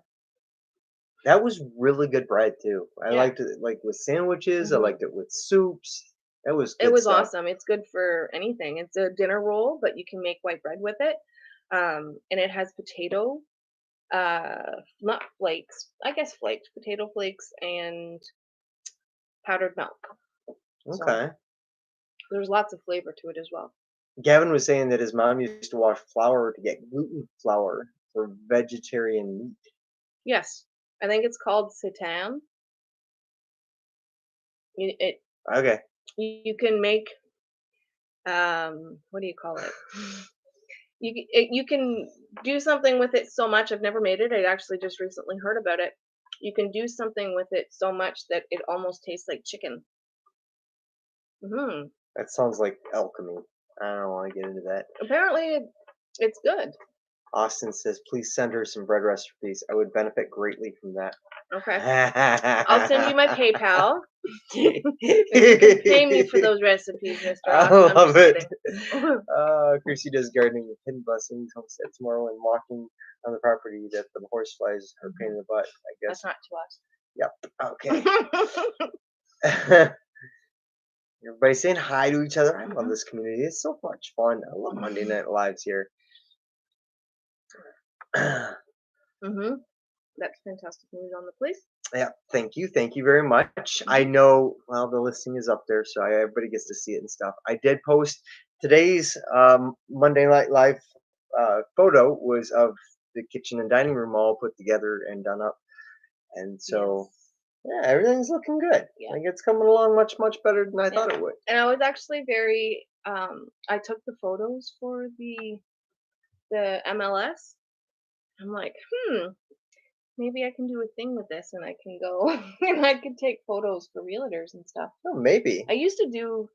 [SPEAKER 1] That was really good bread too. I
[SPEAKER 2] Yeah.
[SPEAKER 1] liked it like with sandwiches. I
[SPEAKER 2] hmm
[SPEAKER 1] liked it with soups. That was
[SPEAKER 2] It
[SPEAKER 1] good
[SPEAKER 2] was
[SPEAKER 1] stuff.
[SPEAKER 2] awesome. It's good for anything. It's a dinner roll, but you can make white bread with it. And it has potato, not flakes, I guess flakes, potato flakes, and powdered milk. So
[SPEAKER 1] Okay.
[SPEAKER 2] there's lots of flavor to it as well.
[SPEAKER 1] Gavin was saying that his mom used to wash flour to get gluten flour for vegetarian meat.
[SPEAKER 2] Yes, I think it's called seitan. It
[SPEAKER 1] Okay.
[SPEAKER 2] you can make, what do you call it? You can do something with it so much. I've never made it. I actually just recently heard about it. You can do something with it so much that it almost tastes like chicken. hmm
[SPEAKER 1] That sounds like alchemy. I don't want to get into that.
[SPEAKER 2] Apparently, it's good.
[SPEAKER 1] Austin says, please send her some bread recipes. I would benefit greatly from that.
[SPEAKER 2] Okay, I'll send you my PayPal, and you can pay me for those recipes, Mr.
[SPEAKER 1] I
[SPEAKER 2] Austin. I'm
[SPEAKER 1] love
[SPEAKER 2] just
[SPEAKER 1] it.
[SPEAKER 2] kidding.
[SPEAKER 1] Chrissy does gardening with hidden blessings. Homestead tomorrow and walking on the property that the horseflies are pain in the butt. I
[SPEAKER 2] That's
[SPEAKER 1] guess.
[SPEAKER 2] not to
[SPEAKER 1] Yep. Okay.
[SPEAKER 2] us.
[SPEAKER 1] Everybody saying hi to each other. I love
[SPEAKER 2] hmm
[SPEAKER 1] this community. It's so much fun. I love Monday Night Lives here.
[SPEAKER 2] hmm That's fantastic news on the place.
[SPEAKER 1] Yeah, thank you. Thank you very much. I
[SPEAKER 2] hmm
[SPEAKER 1] know, well, the listing is up there, so everybody gets to see it and stuff. I did post today's Monday Night Live photo was of the kitchen and dining room all put together and done up. And so,
[SPEAKER 2] Yes.
[SPEAKER 1] yeah, everything's looking good.
[SPEAKER 2] Yeah.
[SPEAKER 1] Like it's coming along much, much better than I
[SPEAKER 2] Yeah.
[SPEAKER 1] thought it would.
[SPEAKER 2] And I was actually very I took the photos for the MLS. I'm like, maybe I can do a thing with this and I can go and I can take photos for realtors and stuff.
[SPEAKER 1] Oh, maybe.
[SPEAKER 2] I used to do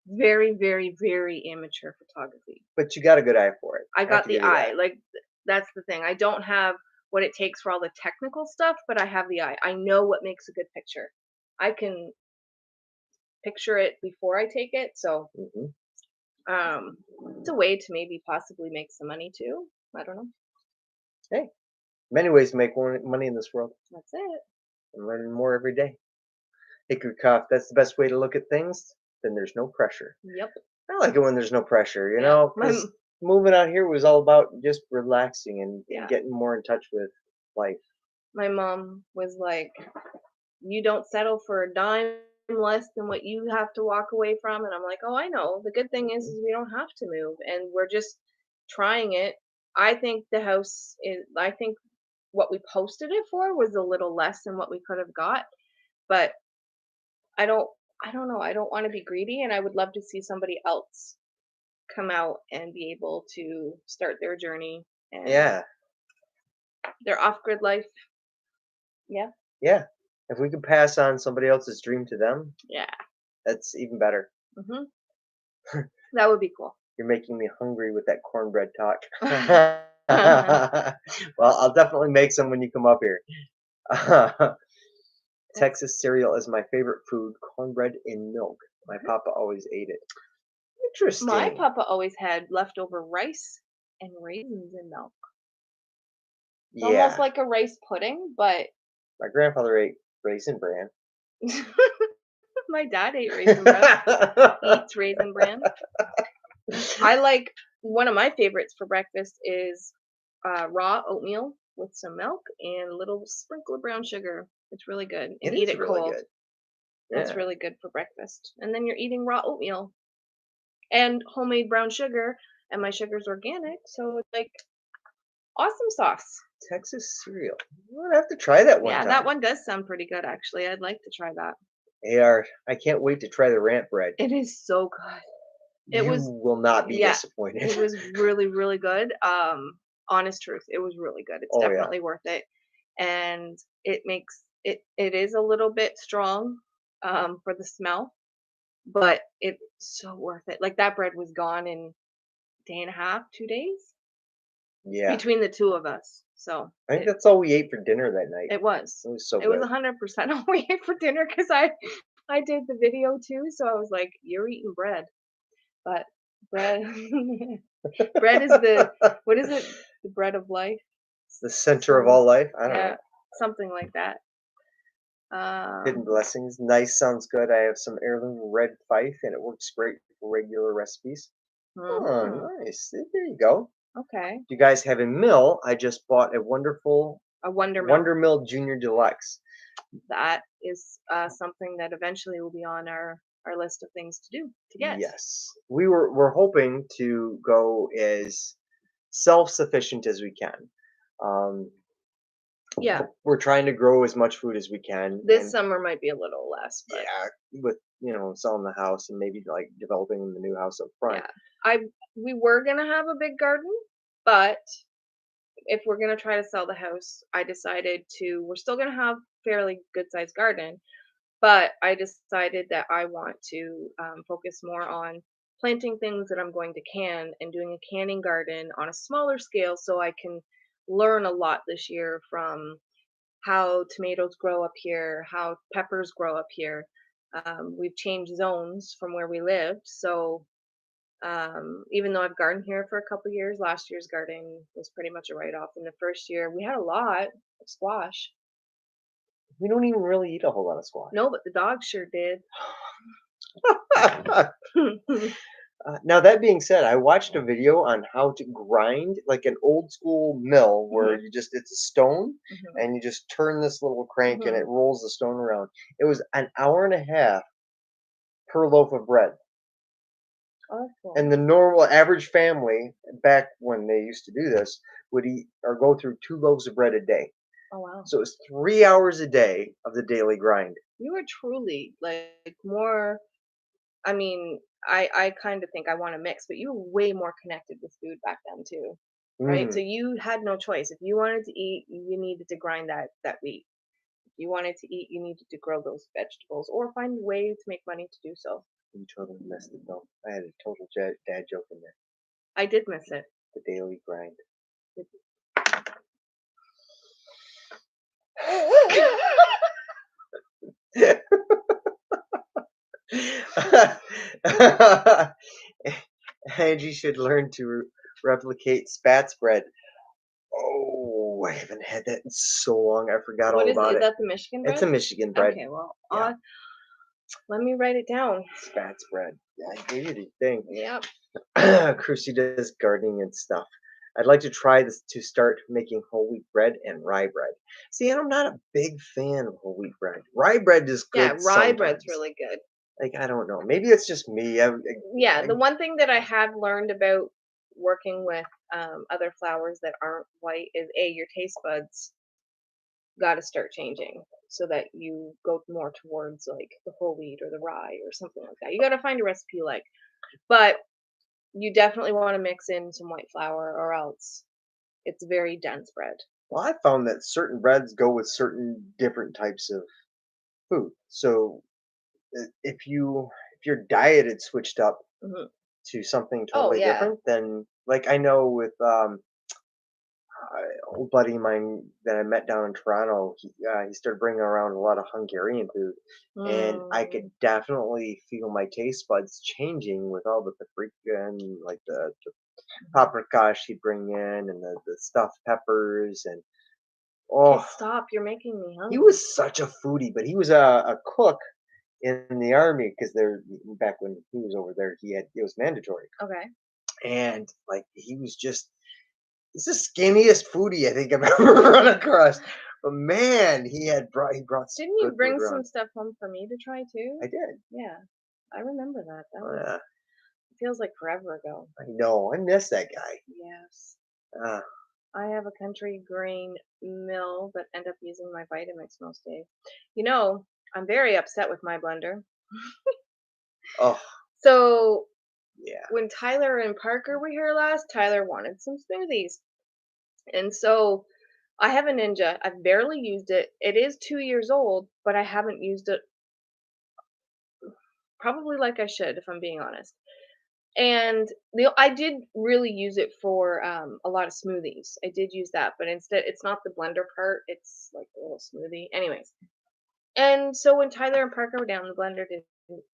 [SPEAKER 2] very, very, very amateur photography.
[SPEAKER 1] But you got a good eye for it.
[SPEAKER 2] I
[SPEAKER 1] I have
[SPEAKER 2] got
[SPEAKER 1] to
[SPEAKER 2] the
[SPEAKER 1] give you
[SPEAKER 2] eye.
[SPEAKER 1] that.
[SPEAKER 2] Like that's the thing. I don't have what it takes for all the technical stuff, but I have the eye. I know what makes a good picture. I can picture it before I take it. So
[SPEAKER 1] Hmm.
[SPEAKER 2] Um, it's a way to maybe possibly make some money too. I don't know.
[SPEAKER 1] Hey, many ways to make money in this world.
[SPEAKER 2] That's it.
[SPEAKER 1] I'm learning more every day. Hickory cough. That's the best way to look at things. Then there's no pressure.
[SPEAKER 2] Yep.
[SPEAKER 1] I like it when there's no pressure,
[SPEAKER 2] Yeah. My
[SPEAKER 1] because moving out here was all about just relaxing and
[SPEAKER 2] Yeah.
[SPEAKER 1] getting more in touch with life.
[SPEAKER 2] My mom was like, "You don't settle for a dime less than what you have to walk away from." And I'm like, "Oh, I know. The good thing is we don't have to move and we're just trying it." I think the house is I think what we posted it for was a little less than what we could have got, but I don't I don't know. I don't want to be greedy and I would love to see somebody else come out and be able to start their journey and
[SPEAKER 1] Yeah,
[SPEAKER 2] their off-grid life. Yeah.
[SPEAKER 1] yeah. If we could pass on somebody else's dream to them,
[SPEAKER 2] Yeah.
[SPEAKER 1] that's even better.
[SPEAKER 2] Mhm. That would be cool.
[SPEAKER 1] You're making me hungry with that cornbread talk. Well, I'll definitely make some when you come up here. Texas cereal is my favorite food, cornbread in milk. My papa always ate it.
[SPEAKER 2] My
[SPEAKER 1] Interesting.
[SPEAKER 2] papa always had leftover rice and raisins in milk. It's almost
[SPEAKER 1] Yeah,
[SPEAKER 2] like a rice pudding, but
[SPEAKER 1] my grandfather ate Raisin Bran.
[SPEAKER 2] my dad ate raisin bran. Eats raisin bran. I like one of my favorites for breakfast is raw oatmeal with some milk and a little sprinkle of brown sugar. It's really good, and
[SPEAKER 1] It
[SPEAKER 2] eat
[SPEAKER 1] is
[SPEAKER 2] it
[SPEAKER 1] really
[SPEAKER 2] cold.
[SPEAKER 1] good.
[SPEAKER 2] That's
[SPEAKER 1] Yeah.
[SPEAKER 2] really good for breakfast. And then you're eating raw oatmeal and homemade brown sugar, and my sugar's organic, so it's like awesome sauce.
[SPEAKER 1] Texas cereal. I'm gonna have to try that one
[SPEAKER 2] Yeah, that
[SPEAKER 1] time.
[SPEAKER 2] one does sound pretty good, actually. I'd like to try that.
[SPEAKER 1] AR, I can't wait to try the rant bread.
[SPEAKER 2] It is so good. It
[SPEAKER 1] You
[SPEAKER 2] was
[SPEAKER 1] will not be
[SPEAKER 2] yeah,
[SPEAKER 1] disappointed.
[SPEAKER 2] it was really, really good. Honest truth, it was really good. It's
[SPEAKER 1] Oh yeah.
[SPEAKER 2] definitely worth it. And it is a little bit strong for the smell, but it's so worth it. Like that bread was gone in day and a half, 2 days
[SPEAKER 1] Yeah.
[SPEAKER 2] between the two of us. So
[SPEAKER 1] I think that's all we ate for dinner that night.
[SPEAKER 2] it was.
[SPEAKER 1] It was so
[SPEAKER 2] It was
[SPEAKER 1] good.
[SPEAKER 2] 100% all we ate for dinner because I did the video too, so I was like, "You're eating bread," but bread bread is the what is it? The bread of life.
[SPEAKER 1] It's the center of
[SPEAKER 2] Some
[SPEAKER 1] all life. I don't
[SPEAKER 2] yeah,
[SPEAKER 1] know.
[SPEAKER 2] something like that.
[SPEAKER 1] Hidden
[SPEAKER 2] Um,
[SPEAKER 1] blessings. Nice, sounds good. I have some heirloom red fife, and it works great for regular recipes. Oh,
[SPEAKER 2] mhm,
[SPEAKER 1] nice. There you go.
[SPEAKER 2] okay.
[SPEAKER 1] You guys have a mill. I just bought a wonderful
[SPEAKER 2] A Wonder Mill.
[SPEAKER 1] Wonder Mill Junior Deluxe.
[SPEAKER 2] That is something that eventually will be on our list of things to do to get.
[SPEAKER 1] Yes, we're hoping to go as self-sufficient as we can. Um,
[SPEAKER 2] Yeah,
[SPEAKER 1] we're trying to grow as much food as we can,
[SPEAKER 2] this
[SPEAKER 1] and
[SPEAKER 2] summer might be a little less, but
[SPEAKER 1] yeah, with selling the house and maybe like developing the new house up front.
[SPEAKER 2] yeah. I we were gonna have a big garden, but if we're gonna try to sell the house, I decided to we're still gonna have fairly good sized garden, but I decided that I want to focus more on planting things that I'm going to can and doing a canning garden on a smaller scale so I can learn a lot this year from how tomatoes grow up here, how peppers grow up here. We've changed zones from where we lived, so even though I've gardened here for a couple years, last year's garden was pretty much a write-off. In the first year, we had a lot of squash.
[SPEAKER 1] We don't even really eat a whole lot of squash.
[SPEAKER 2] No, but the dogs sure did.
[SPEAKER 1] Now that being said, I watched a video on how to grind like an old school mill where
[SPEAKER 2] Mhm,
[SPEAKER 1] it's a stone
[SPEAKER 2] mhm,
[SPEAKER 1] and you just turn this little crank and it
[SPEAKER 2] mhm.
[SPEAKER 1] rolls the stone around. It was an hour and a half per loaf of bread.
[SPEAKER 2] Oh, that's cool.
[SPEAKER 1] And the normal average family back when they used to do this would eat or go through 2 loaves of bread a day.
[SPEAKER 2] Oh, wow.
[SPEAKER 1] So it's 3 hours a day of the daily grind.
[SPEAKER 2] You were truly like more. I mean, I kind of think I want to mix, but you were way more connected with food back then too, right? So
[SPEAKER 1] Mm,
[SPEAKER 2] you had no choice. If you wanted to eat, you needed to grind that wheat. If you wanted to eat, you needed to grow those vegetables or find a way to make money to do so.
[SPEAKER 1] you totally missed it though. I had a total dad joke in there.
[SPEAKER 2] I did miss it.
[SPEAKER 1] The daily grind. Angie should learn to replicate spats bread. Oh, I haven't had that in so long. I forgot
[SPEAKER 2] What
[SPEAKER 1] all
[SPEAKER 2] is
[SPEAKER 1] about
[SPEAKER 2] is
[SPEAKER 1] it.
[SPEAKER 2] that the Michigan
[SPEAKER 1] It's
[SPEAKER 2] bread?
[SPEAKER 1] a Michigan bread.
[SPEAKER 2] Okay, well,
[SPEAKER 1] Yeah.
[SPEAKER 2] Let me write it down.
[SPEAKER 1] Spats bread. Yeah, I hear you thing.
[SPEAKER 2] Yep.
[SPEAKER 1] Chrissy does gardening and stuff. I'd like to try this to start making whole wheat bread and rye bread. See, I'm not a big fan of whole wheat bread. Rye bread is
[SPEAKER 2] Yeah,
[SPEAKER 1] good
[SPEAKER 2] rye bread's
[SPEAKER 1] sometimes.
[SPEAKER 2] really good.
[SPEAKER 1] Like I don't know. Maybe it's just me.
[SPEAKER 2] Yeah, the one thing that I have learned about working with other flours that aren't white is your taste buds got to start changing so that you go more towards like the whole wheat or the rye or something like that. You got to find a recipe you like, but you definitely want to mix in some white flour or else it's very dense bread.
[SPEAKER 1] well, I found that certain breads go with certain different types of food. So if your diet had switched up
[SPEAKER 2] Hmm.
[SPEAKER 1] to something
[SPEAKER 2] Oh
[SPEAKER 1] totally
[SPEAKER 2] yeah.
[SPEAKER 1] different, then like I know with old buddy of mine that I met down in Toronto, he started bringing around a lot of Hungarian food, and I
[SPEAKER 2] Mm,
[SPEAKER 1] could definitely feel my taste buds changing with all the paprika and like the paprika she'd bring in and the stuffed peppers and
[SPEAKER 2] okay,
[SPEAKER 1] oh,
[SPEAKER 2] stop. You're making me
[SPEAKER 1] he
[SPEAKER 2] hungry.
[SPEAKER 1] was such a foodie, but he was a cook in the army because they're back when he was over there, he had it was mandatory,
[SPEAKER 2] Okay.
[SPEAKER 1] and like he was just he's the skinniest foodie I think I've ever run across. But man, he brought some
[SPEAKER 2] Didn't you
[SPEAKER 1] good food
[SPEAKER 2] bring some
[SPEAKER 1] around.
[SPEAKER 2] stuff home for me to try too?
[SPEAKER 1] I did.
[SPEAKER 2] Yeah, I remember that. That
[SPEAKER 1] Oh,
[SPEAKER 2] was
[SPEAKER 1] yeah,
[SPEAKER 2] feels like forever ago.
[SPEAKER 1] I know. I miss that guy.
[SPEAKER 2] Yes.
[SPEAKER 1] Uh,
[SPEAKER 2] I have a country grain mill but end up using my Vitamix most days. You know, I'm very upset with my blender.
[SPEAKER 1] oh
[SPEAKER 2] So
[SPEAKER 1] yeah.
[SPEAKER 2] when Tyler and Parker were here last, Tyler wanted some smoothies. And so I have a Ninja. I've barely used it. It is 2 years old, but I haven't used it probably like I should, if I'm being honest. And I did really use it for a lot of smoothies. I did use that, but instead, it's not the blender part. It's like a little smoothie. Anyways, and so when Tyler and Parker were down, the blender didn't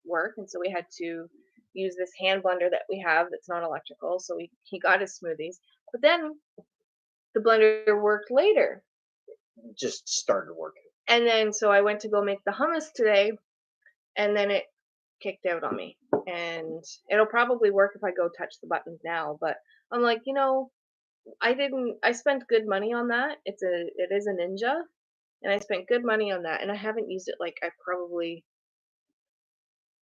[SPEAKER 2] work, and so we had to use this hand blender that we have that's not electrical. So he got his smoothies, but then the blender worked later,
[SPEAKER 1] Just started working.
[SPEAKER 2] and then so I went to go make the hummus today, and then it kicked out on me. And it'll probably work if I go touch the buttons now, but I'm like, I spent good money on that. It is a Ninja, and I spent good money on that, and I haven't used it like I probably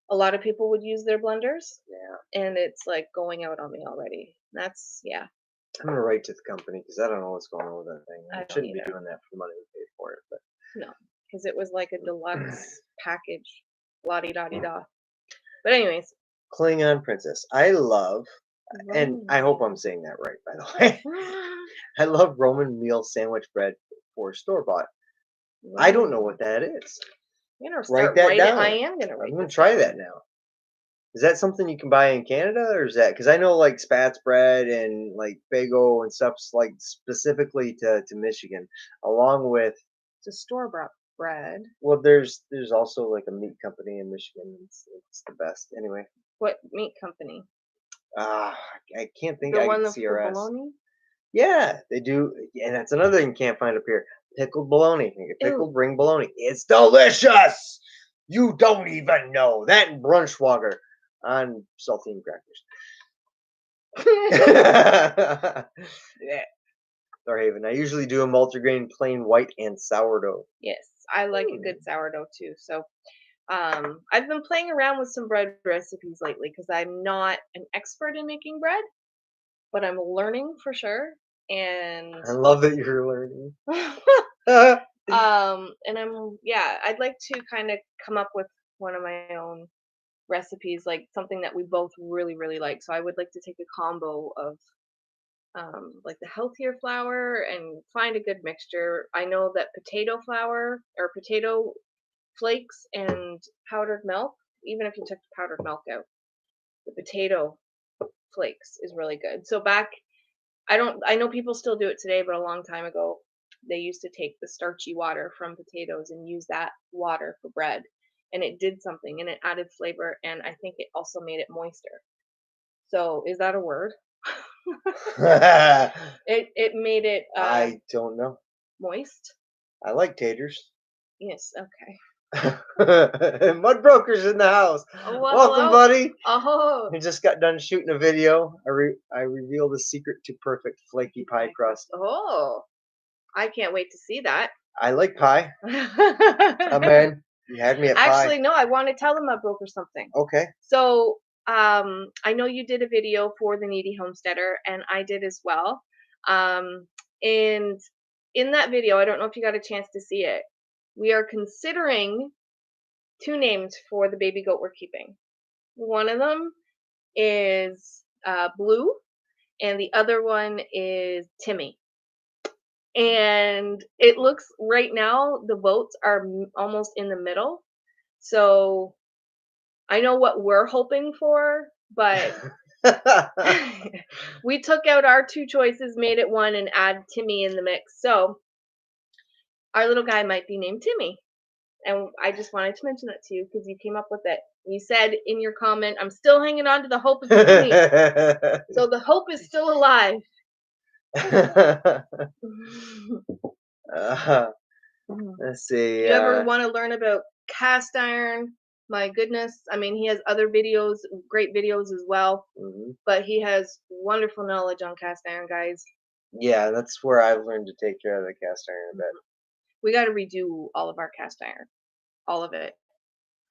[SPEAKER 2] a lot of people would use their blenders,
[SPEAKER 1] Yeah.
[SPEAKER 2] and it's like going out on me already. That's yeah,
[SPEAKER 1] I'm gonna write to the company because I don't know what's going on with that thing.
[SPEAKER 2] I
[SPEAKER 1] I
[SPEAKER 2] don't
[SPEAKER 1] shouldn't be
[SPEAKER 2] either.
[SPEAKER 1] doing that for the money we paid for it, but
[SPEAKER 2] No, because it was like a deluxe package, la di da di da. But anyways,
[SPEAKER 1] Klingon Princess. I love, and I hope
[SPEAKER 2] Roman.
[SPEAKER 1] I'm saying that right, by the way. I love Roman meal sandwich bread for store bought. I don't know
[SPEAKER 2] Roman.
[SPEAKER 1] what that is.
[SPEAKER 2] I'm gonna
[SPEAKER 1] Write
[SPEAKER 2] start
[SPEAKER 1] that
[SPEAKER 2] writing. I
[SPEAKER 1] down.
[SPEAKER 2] am gonna
[SPEAKER 1] I'm
[SPEAKER 2] write
[SPEAKER 1] gonna
[SPEAKER 2] this
[SPEAKER 1] try
[SPEAKER 2] down.
[SPEAKER 1] that now. Is that something you can buy in Canada, or is that because I know like Spats bread and like Fago and stuff's like specifically to Michigan, along with
[SPEAKER 2] It's a store bought bread.
[SPEAKER 1] well, there's also like a meat company in Michigan. It's the best. Anyway,
[SPEAKER 2] What meat company?
[SPEAKER 1] ah, I can't think.
[SPEAKER 2] The
[SPEAKER 1] I
[SPEAKER 2] one
[SPEAKER 1] get
[SPEAKER 2] of the
[SPEAKER 1] CRS.
[SPEAKER 2] bologna?
[SPEAKER 1] Yeah, they do, and that's another thing you can't find up here. Pickled bologna. You get
[SPEAKER 2] Ew.
[SPEAKER 1] pickled ring bologna. It's delicious. You don't even know that and Brunschwager on saltine crackers. Yeah, Starhaven. I usually do a multigrain plain white and sourdough.
[SPEAKER 2] Yes, I like a
[SPEAKER 1] Hmm.
[SPEAKER 2] good sourdough too. So, I've been playing around with some bread recipes lately because I'm not an expert in making bread, but I'm learning for sure. And
[SPEAKER 1] I love that you're learning. Uh,
[SPEAKER 2] and yeah, I'd like to kind of come up with one of my own recipes, like something that we both really, really like. So I would like to take a combo of like the healthier flour and find a good mixture. I know that potato flour or potato flakes and powdered milk, even if you took the powdered milk out, the potato flakes is really good. So I know people still do it today, but a long time ago, they used to take the starchy water from potatoes and use that water for bread. And it did something and it added flavor. And I think it also made it moister. So is that a word? It made it
[SPEAKER 1] I don't know.
[SPEAKER 2] moist.
[SPEAKER 1] I like taters.
[SPEAKER 2] Yes. Okay.
[SPEAKER 1] Mud Broker's in the house.
[SPEAKER 2] Oh, well,
[SPEAKER 1] Welcome,
[SPEAKER 2] hello.
[SPEAKER 1] buddy.
[SPEAKER 2] Oh,
[SPEAKER 1] I just got done shooting a video. I revealed the secret to perfect flaky pie crust.
[SPEAKER 2] oh, I can't wait to see that.
[SPEAKER 1] I like pie. Man, you had me at pie.
[SPEAKER 2] Actually, no, I want to tell them I broker something.
[SPEAKER 1] Okay.
[SPEAKER 2] So, I know you did a video for the Needy Homesteader, and I did as well. And in that video, I don't know if you got a chance to see it. We are considering two names for the baby goat we're keeping. One of them is Blue, and the other one is Timmy. And it looks right now the votes are almost in the middle. So I know what we're hoping for, but we took out our two choices, made it one, and add Timmy in the mix. So our little guy might be named Timmy. And I just wanted to mention that to you because you came up with it. You said in your comment, I'm still hanging on to the hope of Timmy. So the hope is still alive.
[SPEAKER 1] Let's see.
[SPEAKER 2] You ever want to learn about cast iron? My goodness. I mean, he has other videos, great videos as well, but he has wonderful knowledge on cast iron, guys.
[SPEAKER 1] Yeah, that's where I've learned to take care of the cast iron a bit.
[SPEAKER 2] We got to redo all of our cast iron, all of it.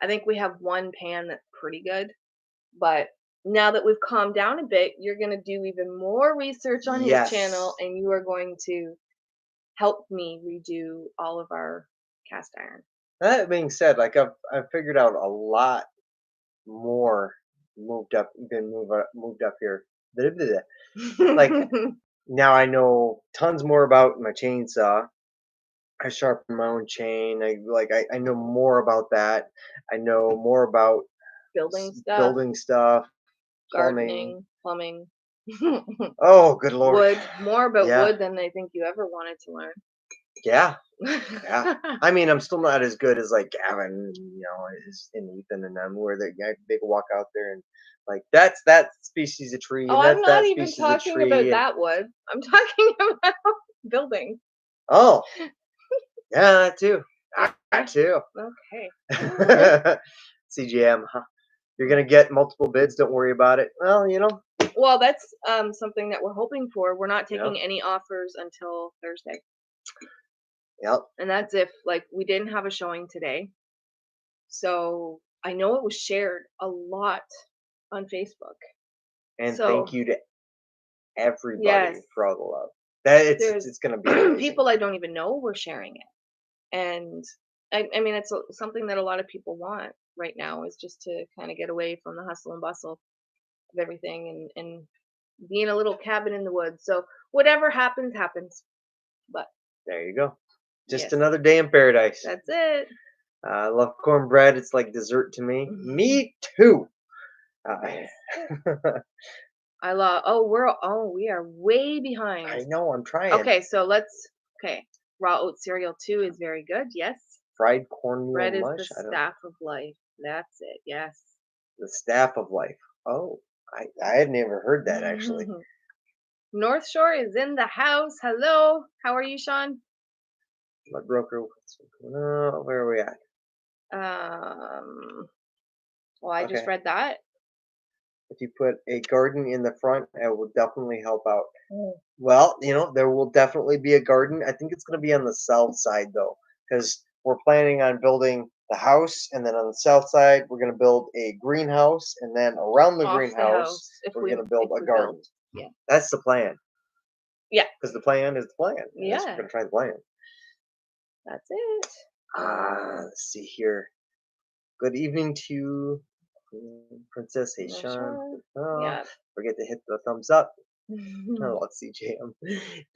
[SPEAKER 2] I think we have one pan that's pretty good, but now that we've calmed down a bit, you're going to do even more research on his channel, and you are going to help me redo all of our cast iron.
[SPEAKER 1] That being said, like I've figured out a lot more moved up here. Like now I know tons more about my chainsaw. I sharpen my own chain. I know more about that. I know more about
[SPEAKER 2] building stuff,
[SPEAKER 1] plumbing.
[SPEAKER 2] plumbing.
[SPEAKER 1] Oh, good lord.
[SPEAKER 2] Wood, more about wood than I think you ever wanted to learn.
[SPEAKER 1] Yeah. Yeah. I mean, I'm still not as good as like Gavin, and Ethan and them, where they can walk out there and like that's that species of tree.
[SPEAKER 2] Oh,
[SPEAKER 1] and
[SPEAKER 2] I'm not even
[SPEAKER 1] species of
[SPEAKER 2] talking
[SPEAKER 1] tree
[SPEAKER 2] about
[SPEAKER 1] and-
[SPEAKER 2] that wood. I'm talking about building.
[SPEAKER 1] Oh, yeah, that too. That too.
[SPEAKER 2] Okay.
[SPEAKER 1] CGM, huh? You're gonna get multiple bids. Don't worry about it. Well,
[SPEAKER 2] Well, that's something that we're hoping for. We're not taking any offers until Thursday.
[SPEAKER 1] Yep.
[SPEAKER 2] And that's if like we didn't have a showing today. So I know it was shared a lot on Facebook.
[SPEAKER 1] And thank you to everybody for all the love. It's gonna be amazing.
[SPEAKER 2] People I don't even know were sharing it. And I mean it's something that a lot of people want right now is just to kind of get away from the hustle and bustle of everything and be in a little cabin in the woods. So whatever happens, happens. But
[SPEAKER 1] there you go. Just another day in paradise.
[SPEAKER 2] That's it.
[SPEAKER 1] I love cornbread. It's like dessert to me. Me too.
[SPEAKER 2] I love. We are way behind.
[SPEAKER 1] I know. I'm trying.
[SPEAKER 2] Okay, so raw oat cereal too is very good. Yes.
[SPEAKER 1] Fried cornmeal
[SPEAKER 2] bread is
[SPEAKER 1] mush.
[SPEAKER 2] the staff of life. That's it. Yes.
[SPEAKER 1] The staff of life. Oh, I had never heard that actually.
[SPEAKER 2] North Shore is in the house. Hello. How are you, Sean?
[SPEAKER 1] My broker. Where are we at?
[SPEAKER 2] Well, I just read that.
[SPEAKER 1] If you put a garden in the front, it will definitely help out. Well, there will definitely be a garden. I think it's going to be on the south side though, because we're planning on building the house, and then on the south side we're going to build a greenhouse, and then around the greenhouse we're going to build a garden.
[SPEAKER 2] Yeah,
[SPEAKER 1] that's the plan.
[SPEAKER 2] Yeah,
[SPEAKER 1] because the plan is the plan.
[SPEAKER 2] Yeah,
[SPEAKER 1] we're going to try the plan.
[SPEAKER 2] That's it.
[SPEAKER 1] Let's see here. Good evening to Princess. Hey, Sean.
[SPEAKER 2] Yeah.
[SPEAKER 1] Forget to hit the thumbs up. Oh, let's see, JM.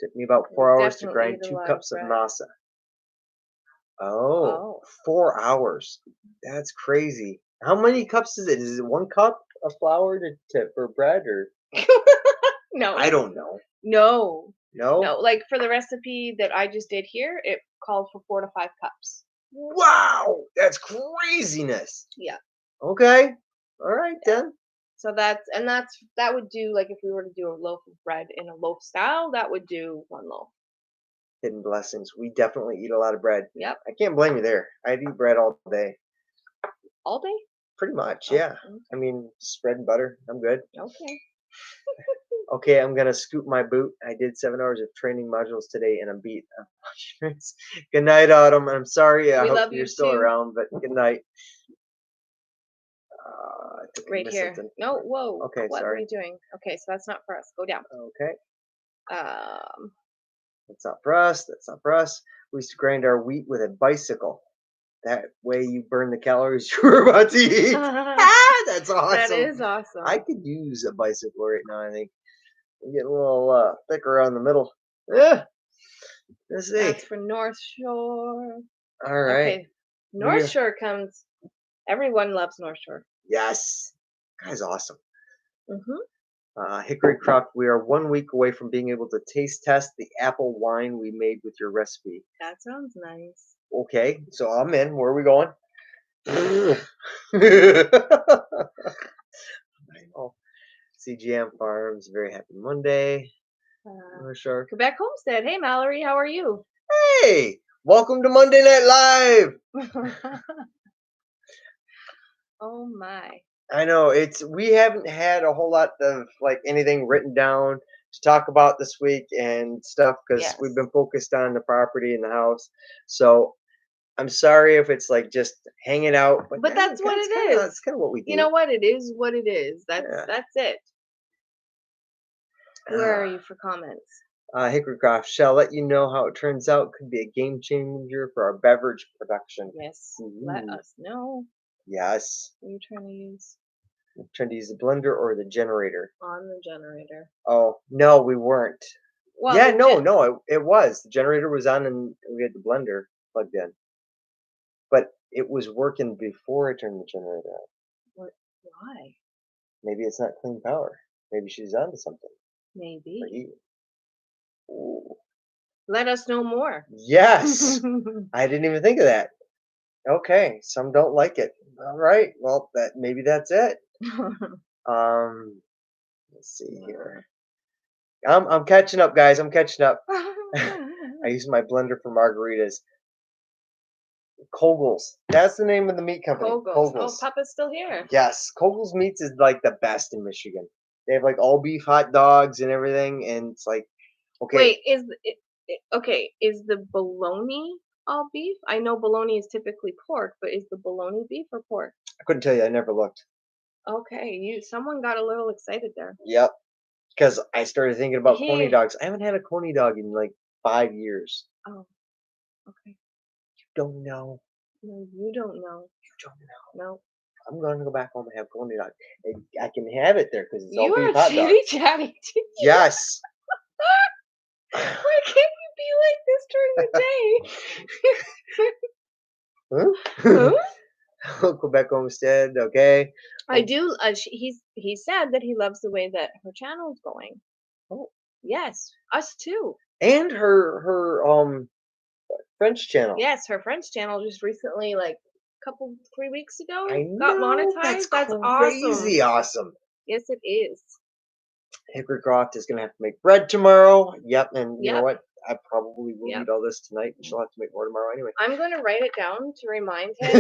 [SPEAKER 1] Took me about 4 hours to grind 2 cups of masa. Oh, 4 hours. That's crazy. How many cups is it? Is it 1 cup of flour for bread or?
[SPEAKER 2] No.
[SPEAKER 1] I don't know.
[SPEAKER 2] No.
[SPEAKER 1] No?
[SPEAKER 2] No. Like for the recipe that I just did here, it called for 4 to 5 cups.
[SPEAKER 1] Wow, that's craziness.
[SPEAKER 2] Yeah.
[SPEAKER 1] Okay. All right then.
[SPEAKER 2] So that would do, like if we were to do a loaf of bread in a loaf style, that would do 1 loaf.
[SPEAKER 1] Hidden blessings. We definitely eat a lot of bread.
[SPEAKER 2] Yep.
[SPEAKER 1] I can't blame you there. I'd eat bread all day.
[SPEAKER 2] All day?
[SPEAKER 1] Pretty much,
[SPEAKER 2] Oh,
[SPEAKER 1] yeah. I mean, spread and butter. I'm good.
[SPEAKER 2] okay.
[SPEAKER 1] Okay, I'm gonna scoop my boot. I did 7 hours of training modules today, and I'm beat. Good night, Autumn. I'm sorry. I
[SPEAKER 2] We
[SPEAKER 1] hope
[SPEAKER 2] love
[SPEAKER 1] you're
[SPEAKER 2] you
[SPEAKER 1] still
[SPEAKER 2] too.
[SPEAKER 1] around, but good night. I think I
[SPEAKER 2] Right
[SPEAKER 1] missed
[SPEAKER 2] here.
[SPEAKER 1] something.
[SPEAKER 2] No, whoa.
[SPEAKER 1] Okay,
[SPEAKER 2] What are
[SPEAKER 1] sorry.
[SPEAKER 2] you doing? Okay, so that's not for us. Go down.
[SPEAKER 1] Okay,
[SPEAKER 2] Um,
[SPEAKER 1] that's not for us. That's not for us. We used to grind our wheat with a bicycle. That way, you burn the calories you were about to eat. That's
[SPEAKER 2] that
[SPEAKER 1] awesome.
[SPEAKER 2] is awesome.
[SPEAKER 1] I could use a bicycle right now. I think I'm getting a little thicker around the middle. Yeah. Let's see.
[SPEAKER 2] That's for North Shore.
[SPEAKER 1] All right.
[SPEAKER 2] Okay. North Shore comes. Everyone loves North Shore.
[SPEAKER 1] Yes. Guy's awesome.
[SPEAKER 2] Mm-hmm.
[SPEAKER 1] Hickory Craft, we are 1 week away from being able to taste test the apple wine we made with your recipe.
[SPEAKER 2] That sounds nice.
[SPEAKER 1] Okay, so I'm in. Where are we going? I know. CGM Farms, very happy Monday. Sure.
[SPEAKER 2] Quebec Homestead. Hey, Mallory, how are you?
[SPEAKER 1] Hey, welcome to Monday Night Live.
[SPEAKER 2] Oh my.
[SPEAKER 1] I know we haven't had a whole lot of like anything written down to talk about this week and stuff because we've
[SPEAKER 2] Yes.
[SPEAKER 1] been focused on the property and the house. So I'm sorry if it's like just hanging out,
[SPEAKER 2] But that's what it is.
[SPEAKER 1] That's kind of what we do.
[SPEAKER 2] You know what? It is what it is. That's it. Where are you for comments?
[SPEAKER 1] Hickory Craft shall let you know how it turns out. Could be a game changer for our beverage production.
[SPEAKER 2] Yes. Let us know.
[SPEAKER 1] Yes.
[SPEAKER 2] What are you trying to use?
[SPEAKER 1] I'm trying to use the blender or the generator.
[SPEAKER 2] On the generator.
[SPEAKER 1] Oh no, we weren't.
[SPEAKER 2] Well,
[SPEAKER 1] Yeah, no, it was. The generator was on and we had the blender plugged in. But it was working before I turned the generator on.
[SPEAKER 2] Why?
[SPEAKER 1] Maybe it's not clean power. Maybe she's onto something.
[SPEAKER 2] Maybe.
[SPEAKER 1] Ooh.
[SPEAKER 2] Let us know more.
[SPEAKER 1] Yes. I didn't even think of that. Okay, some don't like it. All right. Well, maybe that's it. Let's see here. I'm catching up, guys. I'm catching up. I use my blender for margaritas. Kogel's. That's the name of the meat company.
[SPEAKER 2] Kogel's. Oh, Papa's still here.
[SPEAKER 1] Yes, Kogel's Meats is like the best in Michigan. They have like all beef hot dogs and everything, and it's like, okay.
[SPEAKER 2] Wait, is the bologna all beef? I know bologna is typically pork, but is the bologna beef or pork?
[SPEAKER 1] I couldn't tell you. I never looked.
[SPEAKER 2] Okay, someone got a little excited there.
[SPEAKER 1] Yep, because I started thinking about coney dogs. I haven't had a coney dog in like 5 years.
[SPEAKER 2] Oh, okay.
[SPEAKER 1] You don't know.
[SPEAKER 2] No, you don't know.
[SPEAKER 1] You don't know.
[SPEAKER 2] No.
[SPEAKER 1] I'm going to go back home and have coney dog. I can have it there because it's all
[SPEAKER 2] You
[SPEAKER 1] beef
[SPEAKER 2] are
[SPEAKER 1] hot dog.
[SPEAKER 2] chitty chatty.
[SPEAKER 1] Yes.
[SPEAKER 2] Why can't you be like this during the day?
[SPEAKER 1] Huh? Quebec Homestead, okay.
[SPEAKER 2] I do. He said that he loves the way that her channel is going.
[SPEAKER 1] Oh,
[SPEAKER 2] yes, us too.
[SPEAKER 1] And her French channel.
[SPEAKER 2] Yes, her French channel just recently, like 3 weeks ago,
[SPEAKER 1] got
[SPEAKER 2] monetized. That's
[SPEAKER 1] crazy awesome.
[SPEAKER 2] Yes, it is.
[SPEAKER 1] Hickory Croft is gonna have to make bread tomorrow. Yep, and you know what? I probably will eat all this tonight, and she'll have to make more tomorrow anyway.
[SPEAKER 2] I'm gonna write it down to remind him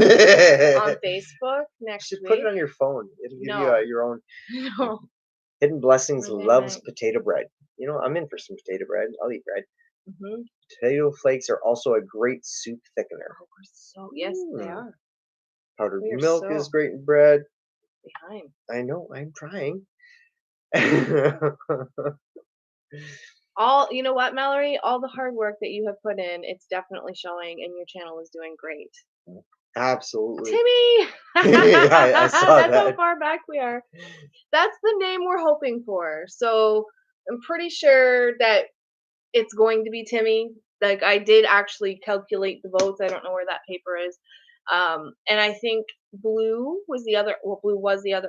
[SPEAKER 2] on Facebook next week.
[SPEAKER 1] Put it on your phone. It'll give you your own.
[SPEAKER 2] No.
[SPEAKER 1] Hidden Blessings loves potato bread. You know, I'm in for some potato bread. I'll eat bread. Potato flakes are also a great soup thickener.
[SPEAKER 2] Oh, yes, they are.
[SPEAKER 1] Powdered milk is great in bread.
[SPEAKER 2] Behind.
[SPEAKER 1] I know. I'm trying.
[SPEAKER 2] You know what, Mallory? All the hard work that you have put in, it's definitely showing, and your channel is doing great.
[SPEAKER 1] Absolutely.
[SPEAKER 2] Timmy!
[SPEAKER 1] I saw that.
[SPEAKER 2] That's how far back we are. That's the name we're hoping for. So I'm pretty sure that it's going to be Timmy. Like, I did actually calculate the votes. I don't know where that paper is. And I think Blue was the other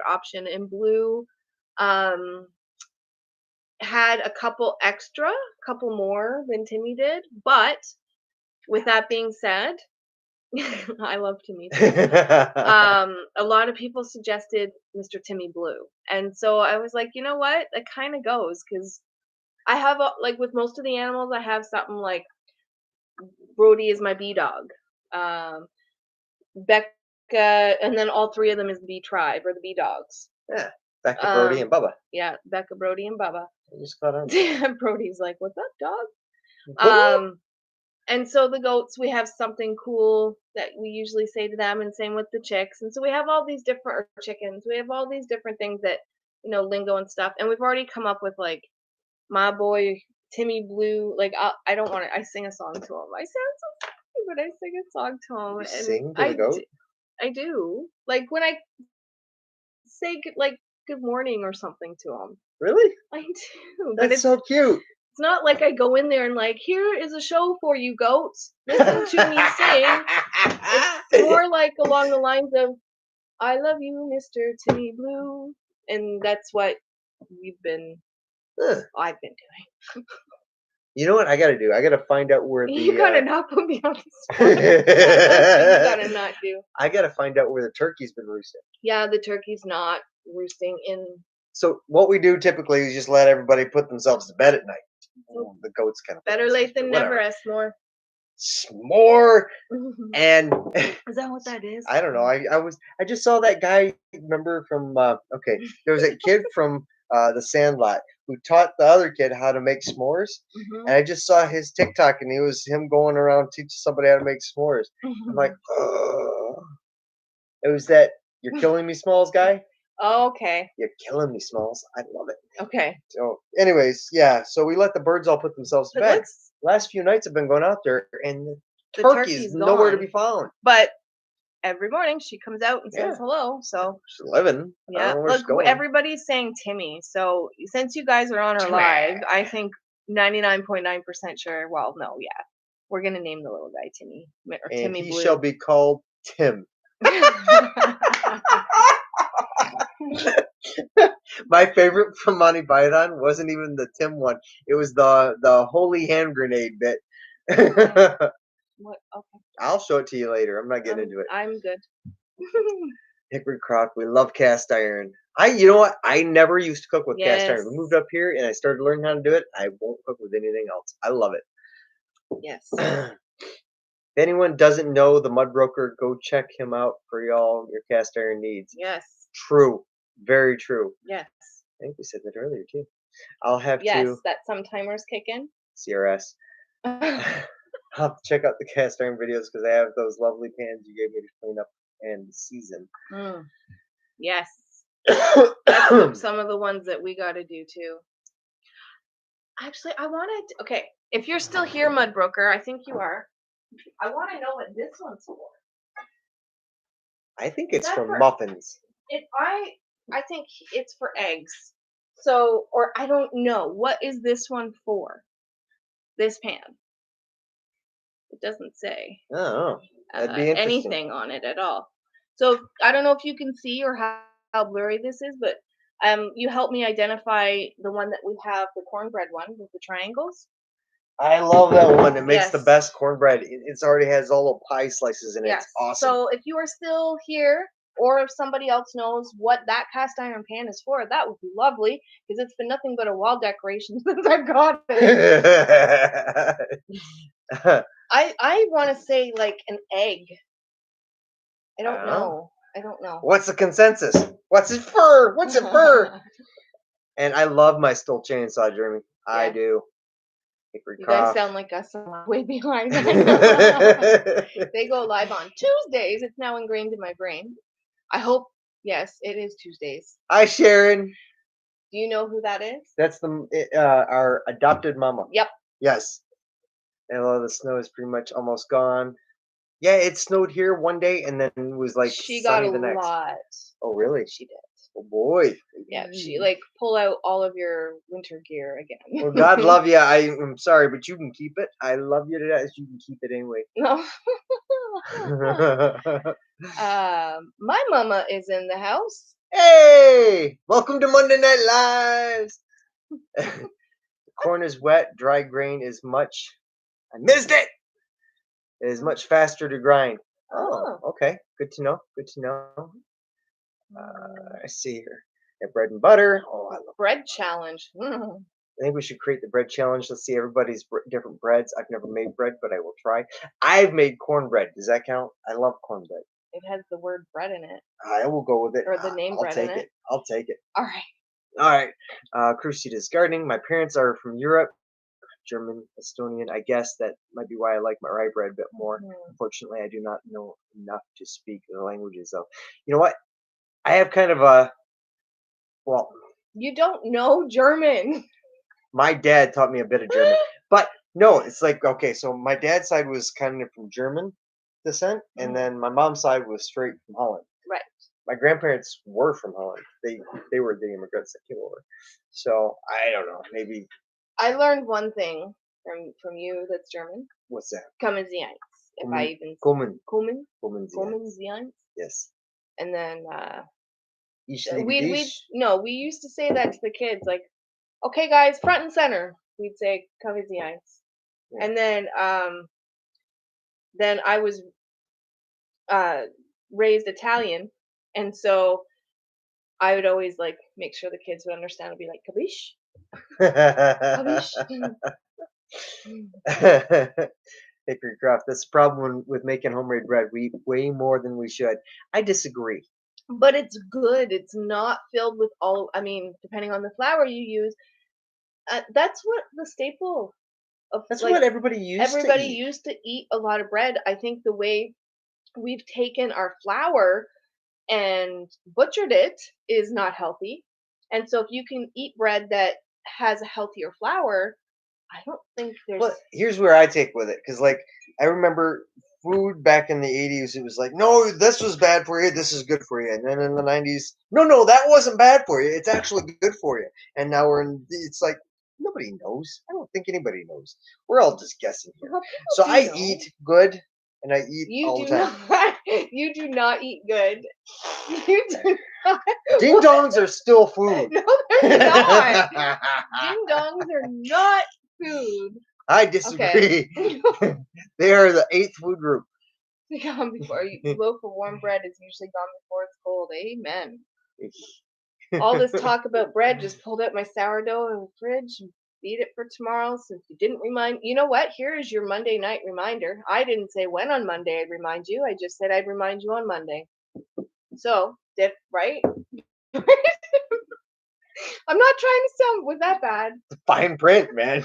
[SPEAKER 2] option, and Blue had a couple more than Timmy did. But with that being said, I love Timmy too. A lot of people suggested Mr. Timmy Blue, and so I was like, you know what, that kind of goes, because I have like with most of the animals, I have something like Brody is my bee dog. Um, Becca, and then all three of them is the bee tribe or the bee dogs.
[SPEAKER 1] Yeah. Becca, Brody, and Bubba.
[SPEAKER 2] Yeah, Becca, Brody, and Bubba.
[SPEAKER 1] I just caught on.
[SPEAKER 2] Brody's like, "What's up, dog?"
[SPEAKER 1] What up?
[SPEAKER 2] And so the goats, we have something cool that we usually say to them, and same with the chicks. And so we have all these different or chickens. We have all these different things that lingo and stuff. And we've already come up with like my boy Timmy Blue. Like I don't want to. I sing a song to him. I sound so funny, but I sing a song to him,
[SPEAKER 1] You
[SPEAKER 2] and
[SPEAKER 1] sing to the goat?
[SPEAKER 2] I do. Like when I say like good morning or something to him.
[SPEAKER 1] Really?
[SPEAKER 2] I do, but
[SPEAKER 1] That's so cute.
[SPEAKER 2] it's not like I go in there and like, here is a show for you, goats. Listen to me sing. It's more like along the lines of, I love you, Mr. Timmy Blue. And that's what
[SPEAKER 1] Huh.
[SPEAKER 2] I've been doing.
[SPEAKER 1] You know what I gotta do? I gotta find out where the
[SPEAKER 2] You gotta not put me on the spot. That's what you gotta not do.
[SPEAKER 1] I gotta find out where the turkey's been roosting.
[SPEAKER 2] Yeah, the turkey's not roosting in.
[SPEAKER 1] So what we do typically is just let everybody put themselves to bed at night. The goats kind of
[SPEAKER 2] Better late than never, S'more.
[SPEAKER 1] S'more. And
[SPEAKER 2] is that what that is?
[SPEAKER 1] I don't know. I just saw that guy. Remember from okay, there was a kid from the Sandlot who taught the other kid how to make s'mores, and I just saw his TikTok, and it was him going around teaching somebody how to make s'mores. I'm like, oh, it was that "You're Killing Me, Smalls" guy.
[SPEAKER 2] Oh, okay.
[SPEAKER 1] You're killing me, Smalls. I love it.
[SPEAKER 2] Okay.
[SPEAKER 1] So, anyways, yeah. So we let the birds all put themselves to bed. Last few nights I've been going out there, and the turkey's nowhere to be found.
[SPEAKER 2] But every morning she comes out and says hello. So
[SPEAKER 1] she's living.
[SPEAKER 2] Yeah. Look, everybody's saying Timmy. So since you guys are on our live, I think 99.9% sure. Well, no, yeah, we're gonna name the little guy Timmy or
[SPEAKER 1] and
[SPEAKER 2] Timmy
[SPEAKER 1] he
[SPEAKER 2] Blue.
[SPEAKER 1] Shall be called Tim. My favorite from Monty Python wasn't even the Tim one. It was the holy hand grenade bit.
[SPEAKER 2] What? Okay.
[SPEAKER 1] I'll show it to you later. I'm not getting into it.
[SPEAKER 2] I'm good.
[SPEAKER 1] Hickory Crock. We love cast iron. You know what? I never used to cook with cast iron. We moved up here and I started learning how to do it. I won't cook with anything else. I love it.
[SPEAKER 2] Yes.
[SPEAKER 1] If anyone doesn't know the Mud Broker, go check him out for your cast iron needs.
[SPEAKER 2] Yes.
[SPEAKER 1] True. Very true.
[SPEAKER 2] Yes.
[SPEAKER 1] I think we said that earlier too. I'll have to.
[SPEAKER 2] Yes, that some timers kick in.
[SPEAKER 1] CRS. I'll have to check out the cast iron videos because I have those lovely pans you gave me to clean up and season.
[SPEAKER 2] Yes. That's some of the ones that we got to do too. Actually, I wanted. Okay, if you're still here, Mud Broker, I think you are. I want to know what this one's for.
[SPEAKER 1] I think it's for muffins.
[SPEAKER 2] I think it's for eggs. So, or I don't know. What is this one for? This pan. It doesn't say.
[SPEAKER 1] Oh, that'd be interesting.
[SPEAKER 2] Anything on it at all. So I don't know if you can see or how blurry this is, but you help me identify the one that we have, the cornbread one with the triangles.
[SPEAKER 1] I love that one. It makes the best cornbread. It already has all the pie slices in it. It's awesome.
[SPEAKER 2] So if you are still here, or if somebody else knows what that cast iron pan is for, that would be lovely, because it's been nothing but a wall decoration since I've got it. I want to say like an egg. I don't know.
[SPEAKER 1] What's the consensus? What's it for? What's it for? And I love my Stoll chainsaw, Jeremy. I do.
[SPEAKER 2] You guys sound like us way behind. They go live on Tuesdays. It's now ingrained in my brain. I hope. Yes, it is Tuesdays.
[SPEAKER 1] Hi, Sharon.
[SPEAKER 2] Do you know who that is?
[SPEAKER 1] That's our adopted mama.
[SPEAKER 2] Yep.
[SPEAKER 1] Yes. And a lot of the snow is pretty much almost gone. Yeah, it snowed here one day and then it was like
[SPEAKER 2] she
[SPEAKER 1] sunny
[SPEAKER 2] got
[SPEAKER 1] the next.
[SPEAKER 2] Lot.
[SPEAKER 1] Oh, really?
[SPEAKER 2] She did.
[SPEAKER 1] Oh boy.
[SPEAKER 2] Yeah, she like pull out all of your winter gear again.
[SPEAKER 1] Well, God love you. I'm sorry, but you can keep it. I love you to death. You can keep it anyway.
[SPEAKER 2] No. My mama is in the house.
[SPEAKER 1] Hey, welcome to Monday Night Lives. The corn is wet. Dry grain is much. I missed it. It is much faster to grind. Oh, okay. Good to know. Good to know. I see here. Bread and butter. Oh, I love
[SPEAKER 2] bread challenge.
[SPEAKER 1] I think we should create the bread challenge. Let's see everybody's different breads. I've never made bread, but I will try. I've made cornbread. Does that count? I love cornbread.
[SPEAKER 2] It has the word bread in it,
[SPEAKER 1] I will go with it.
[SPEAKER 2] or the name
[SPEAKER 1] I'll
[SPEAKER 2] bread in
[SPEAKER 1] take
[SPEAKER 2] it.
[SPEAKER 1] it. I'll take it.
[SPEAKER 2] All right.
[SPEAKER 1] All right. Crucida's gardening. My parents are from Europe, German, Estonian. I guess that might be why I like my rye bread a bit more.
[SPEAKER 2] Mhm.
[SPEAKER 1] Unfortunately, I do not know enough to speak the languages, though. You know what? I have kind of a well.
[SPEAKER 2] You don't know German.
[SPEAKER 1] My dad taught me a bit of German, but no, it's like okay. So my dad's side was kind of from German descent, and
[SPEAKER 2] Mhm.
[SPEAKER 1] then my mom's side was straight from Holland.
[SPEAKER 2] Right.
[SPEAKER 1] My grandparents were from Holland. They were the immigrants that came over. So I don't know. Maybe
[SPEAKER 2] I learned one thing from you that's German.
[SPEAKER 1] what's that?
[SPEAKER 2] Kommen Sie eins. If I
[SPEAKER 1] Kommen,
[SPEAKER 2] even
[SPEAKER 1] kommen,
[SPEAKER 2] kommen,
[SPEAKER 1] kommen Sie
[SPEAKER 2] kommen
[SPEAKER 1] eins.
[SPEAKER 2] Sie eins.
[SPEAKER 1] Yes.
[SPEAKER 2] And then
[SPEAKER 1] Ich liebe
[SPEAKER 2] we
[SPEAKER 1] dich.
[SPEAKER 2] no, we used to say that to the kids, like, okay, guys, front and center. We'd say kommen Sie eins.
[SPEAKER 1] Yeah.
[SPEAKER 2] And then I was uh raised Italian, and so I would always like make sure the kids would understand and be like, kabish, kabish.
[SPEAKER 1] Hickory craft. That's the problem with making homemade bread. We eat way more than we should. I disagree.
[SPEAKER 2] But it's good. It's not filled with all. I mean, depending on the flour you use, that's what the staple of
[SPEAKER 1] That's
[SPEAKER 2] like
[SPEAKER 1] what everybody used to
[SPEAKER 2] everybody
[SPEAKER 1] eat.
[SPEAKER 2] used to eat a lot of bread. I think the way we've taken our flour and butchered it is not healthy. And so if you can eat bread that has a healthier flour, I don't think there's.
[SPEAKER 1] But here's where I take with it, because like I remember food back in the '80s, it was like, no, this was bad for you, this is good for you, and then in the '90s, no, that wasn't bad for you, it's actually good for you, and now it's like nobody knows. I don't think anybody knows. We're all just guessing here.
[SPEAKER 2] Well,
[SPEAKER 1] So
[SPEAKER 2] people do
[SPEAKER 1] I
[SPEAKER 2] know.
[SPEAKER 1] eat good, and I eat
[SPEAKER 2] You
[SPEAKER 1] all
[SPEAKER 2] do
[SPEAKER 1] the time.
[SPEAKER 2] not. You do not eat good. You do not.
[SPEAKER 1] Ding
[SPEAKER 2] What?
[SPEAKER 1] dongs are still food.
[SPEAKER 2] No, they're not. Ding dongs are not food.
[SPEAKER 1] I
[SPEAKER 2] Okay.
[SPEAKER 1] disagree. They are the eighth food group.
[SPEAKER 2] Gone before loaf of warm bread is usually gone before it's cold. Amen. All this talk about bread just pulled out my sourdough in the fridge and beat it for tomorrow since you didn't remind. You know what? Here is your Monday night reminder. I didn't say when on Monday I'd remind you. I just said I'd remind you on Monday. So, right? I'm not trying to sound was that bad.
[SPEAKER 1] Fine print, man.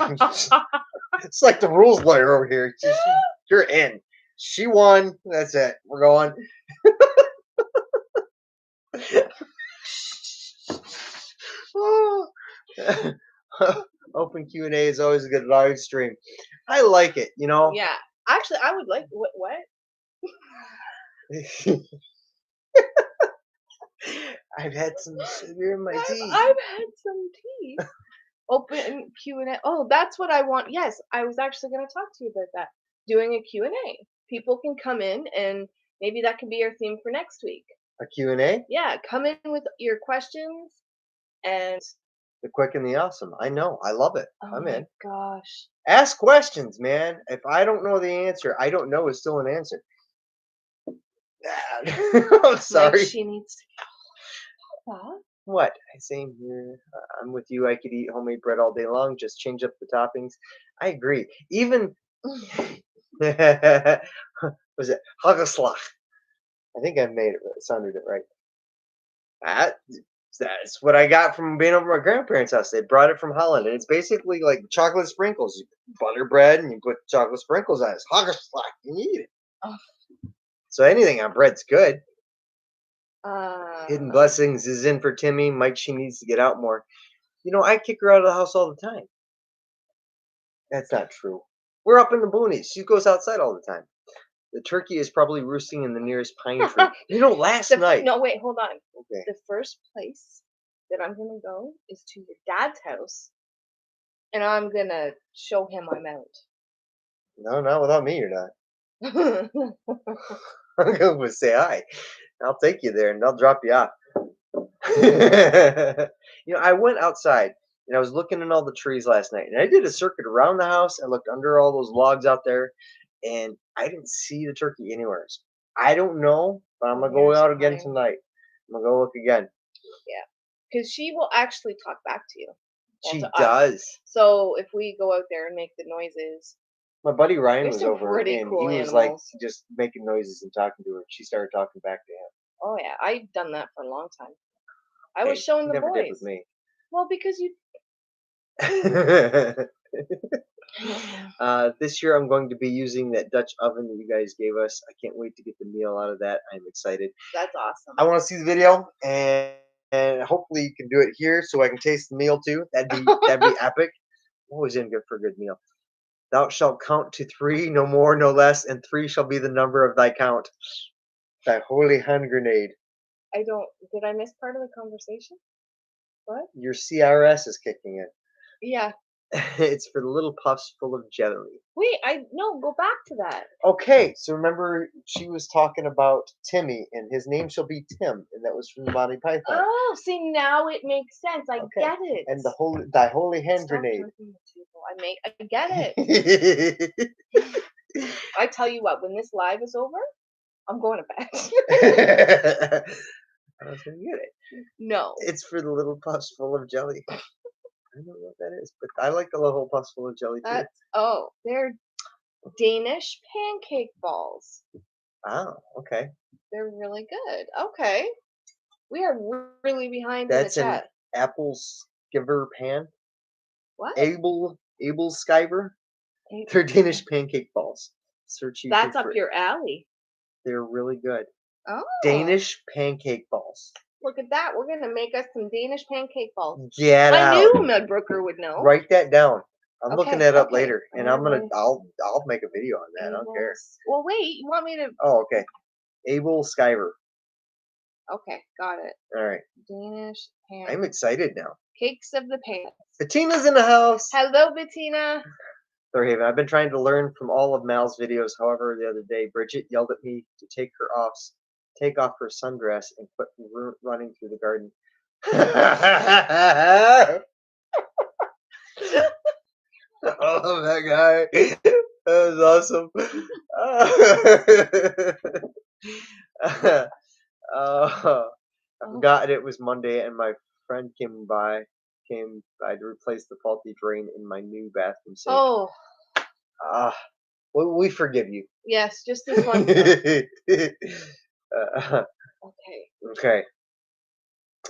[SPEAKER 1] It's like the rules lawyer over here. You're in. She won. That's it. We're going. Open Q&A is always a good live stream. I like it, you know.
[SPEAKER 2] Yeah. Actually, I would like what?
[SPEAKER 1] I've had some sugar in my tea.
[SPEAKER 2] I've had some tea. Open Q&A. Oh, that's what I want. Yes, I was actually going to talk to you about that. Doing a Q&A. People can come in and maybe that could be our theme for next week.
[SPEAKER 1] A Q&A?
[SPEAKER 2] Yeah, come in with your questions and
[SPEAKER 1] The quick and the awesome. I know. I love it.
[SPEAKER 2] oh
[SPEAKER 1] I'm
[SPEAKER 2] my
[SPEAKER 1] in.
[SPEAKER 2] gosh.
[SPEAKER 1] Ask questions, man. If I don't know the answer, I don't know is still an answer. I'm
[SPEAKER 2] Like
[SPEAKER 1] sorry.
[SPEAKER 2] she needs Papa.
[SPEAKER 1] What? Same here. I'm with you. I could eat homemade bread all day long. Just change up the toppings. I agree. Even was it Hageslach? I think I made it. Sounded it right. That, that's what I got from being over at my grandparents' house. They brought it from Holland, and it's basically like chocolate sprinkles. You butter bread and you put chocolate sprinkles on it. It's Hageslach, and you eat it.
[SPEAKER 2] Oh.
[SPEAKER 1] So anything on bread's good.
[SPEAKER 2] Uh,
[SPEAKER 1] Hidden Blessings is in for Timmy. Mike, she needs to get out more. You know, I kick her out of the house all the time. That's not true. We're up in the boonies. She goes outside all the time. The turkey is probably roosting in the nearest pine tree. You know, last night.
[SPEAKER 2] no, wait, hold on.
[SPEAKER 1] Okay.
[SPEAKER 2] The first place that I'm gonna go is to your dad's house, and I'm gonna show him I'm
[SPEAKER 1] No, not without me, you're not.
[SPEAKER 2] out.
[SPEAKER 1] I'm going to say hi. I'll take you there and I'll drop you off. I went outside and I was looking at all the trees last night, and I did a circuit around the house. I looked under all those logs out there, and I didn't see the turkey anywhere. So I don't know, but I'm gonna go
[SPEAKER 2] Here's
[SPEAKER 1] out again
[SPEAKER 2] mine.
[SPEAKER 1] tonight. I'm gonna go look again.
[SPEAKER 2] Yeah, because she will actually talk back to you. Well,
[SPEAKER 1] She
[SPEAKER 2] to us.
[SPEAKER 1] does.
[SPEAKER 2] So if we go out there and make the noises,
[SPEAKER 1] My buddy Ryan
[SPEAKER 2] there's
[SPEAKER 1] was
[SPEAKER 2] some
[SPEAKER 1] over
[SPEAKER 2] pretty
[SPEAKER 1] and
[SPEAKER 2] cool
[SPEAKER 1] he was like
[SPEAKER 2] animals.
[SPEAKER 1] just making noises and talking to her. She started talking back to
[SPEAKER 2] Oh yeah, I've done that for a long time. I was
[SPEAKER 1] him. Hey,
[SPEAKER 2] showing
[SPEAKER 1] you
[SPEAKER 2] the
[SPEAKER 1] never did with
[SPEAKER 2] boys.
[SPEAKER 1] me.
[SPEAKER 2] Well, because you.
[SPEAKER 1] This year I'm going to be using that Dutch oven that you guys gave us. I can't wait to get the meal out of that. I'm excited.
[SPEAKER 2] That's awesome.
[SPEAKER 1] I want to see the video and hopefully you can do it here so I can taste the meal too. That'd be epic. Always in good for a good meal. Thou shalt count to 3, no more, no less, and 3 shall be the number of thy count. Thy holy hand grenade.
[SPEAKER 2] I don't. Did I miss part of the conversation? What?
[SPEAKER 1] Your CRS is kicking in.
[SPEAKER 2] Yeah.
[SPEAKER 1] It's for the little puffs full of jelly.
[SPEAKER 2] Wait. Go back to that.
[SPEAKER 1] Okay, so remember she was talking about Timmy, and his name shall be Tim, and that was from the Monty Python.
[SPEAKER 2] Oh, see now it makes sense. I
[SPEAKER 1] Okay.
[SPEAKER 2] get it.
[SPEAKER 1] And thy holy hand
[SPEAKER 2] Stop
[SPEAKER 1] grenade.
[SPEAKER 2] jumping the table. I get it. I tell you what, when this live is over, I'm going to bed.
[SPEAKER 1] I was gonna get it.
[SPEAKER 2] No.
[SPEAKER 1] It's for the little puffs full of jelly. I don't know what that is, but I like the little puffs full of jelly too.
[SPEAKER 2] They're Danish pancake balls.
[SPEAKER 1] Oh, okay.
[SPEAKER 2] They're really good. Okay. We are really behind
[SPEAKER 1] That's
[SPEAKER 2] in the
[SPEAKER 1] an
[SPEAKER 2] chat.
[SPEAKER 1] apple skiver pan.
[SPEAKER 2] What?
[SPEAKER 1] Abel skiver. They're Danish pancake balls. Search YouTube
[SPEAKER 2] That's up
[SPEAKER 1] for it.
[SPEAKER 2] your alley.
[SPEAKER 1] They're really good.
[SPEAKER 2] Oh.
[SPEAKER 1] Danish pancake balls.
[SPEAKER 2] Look at that. We're going to make us some Danish pancake balls.
[SPEAKER 1] Get out.
[SPEAKER 2] I knew Mudbrooker would know.
[SPEAKER 1] Write that down. I'm looking that up
[SPEAKER 2] Okay.
[SPEAKER 1] later, and I'll make a video on that. I don't care.
[SPEAKER 2] Well, wait. You want me to?
[SPEAKER 1] Oh, okay. Abel skiver.
[SPEAKER 2] Okay, got it.
[SPEAKER 1] All right.
[SPEAKER 2] Danish pan.
[SPEAKER 1] I'm excited now.
[SPEAKER 2] Cakes of the pants.
[SPEAKER 1] Bettina's in the house.
[SPEAKER 2] Hello, Bettina.
[SPEAKER 1] Thorhaven. I've been trying to learn from all of Mal's videos. However, the other day, Bridget yelled at me to take off her sundress and quit running through the garden. Oh, that guy. That was awesome. I forgot it was Monday and my friend came by to replace the faulty drain in my new bathroom sink.
[SPEAKER 2] Oh.
[SPEAKER 1] Well, we forgive you.
[SPEAKER 2] Yes, just this one. Okay.
[SPEAKER 1] Okay.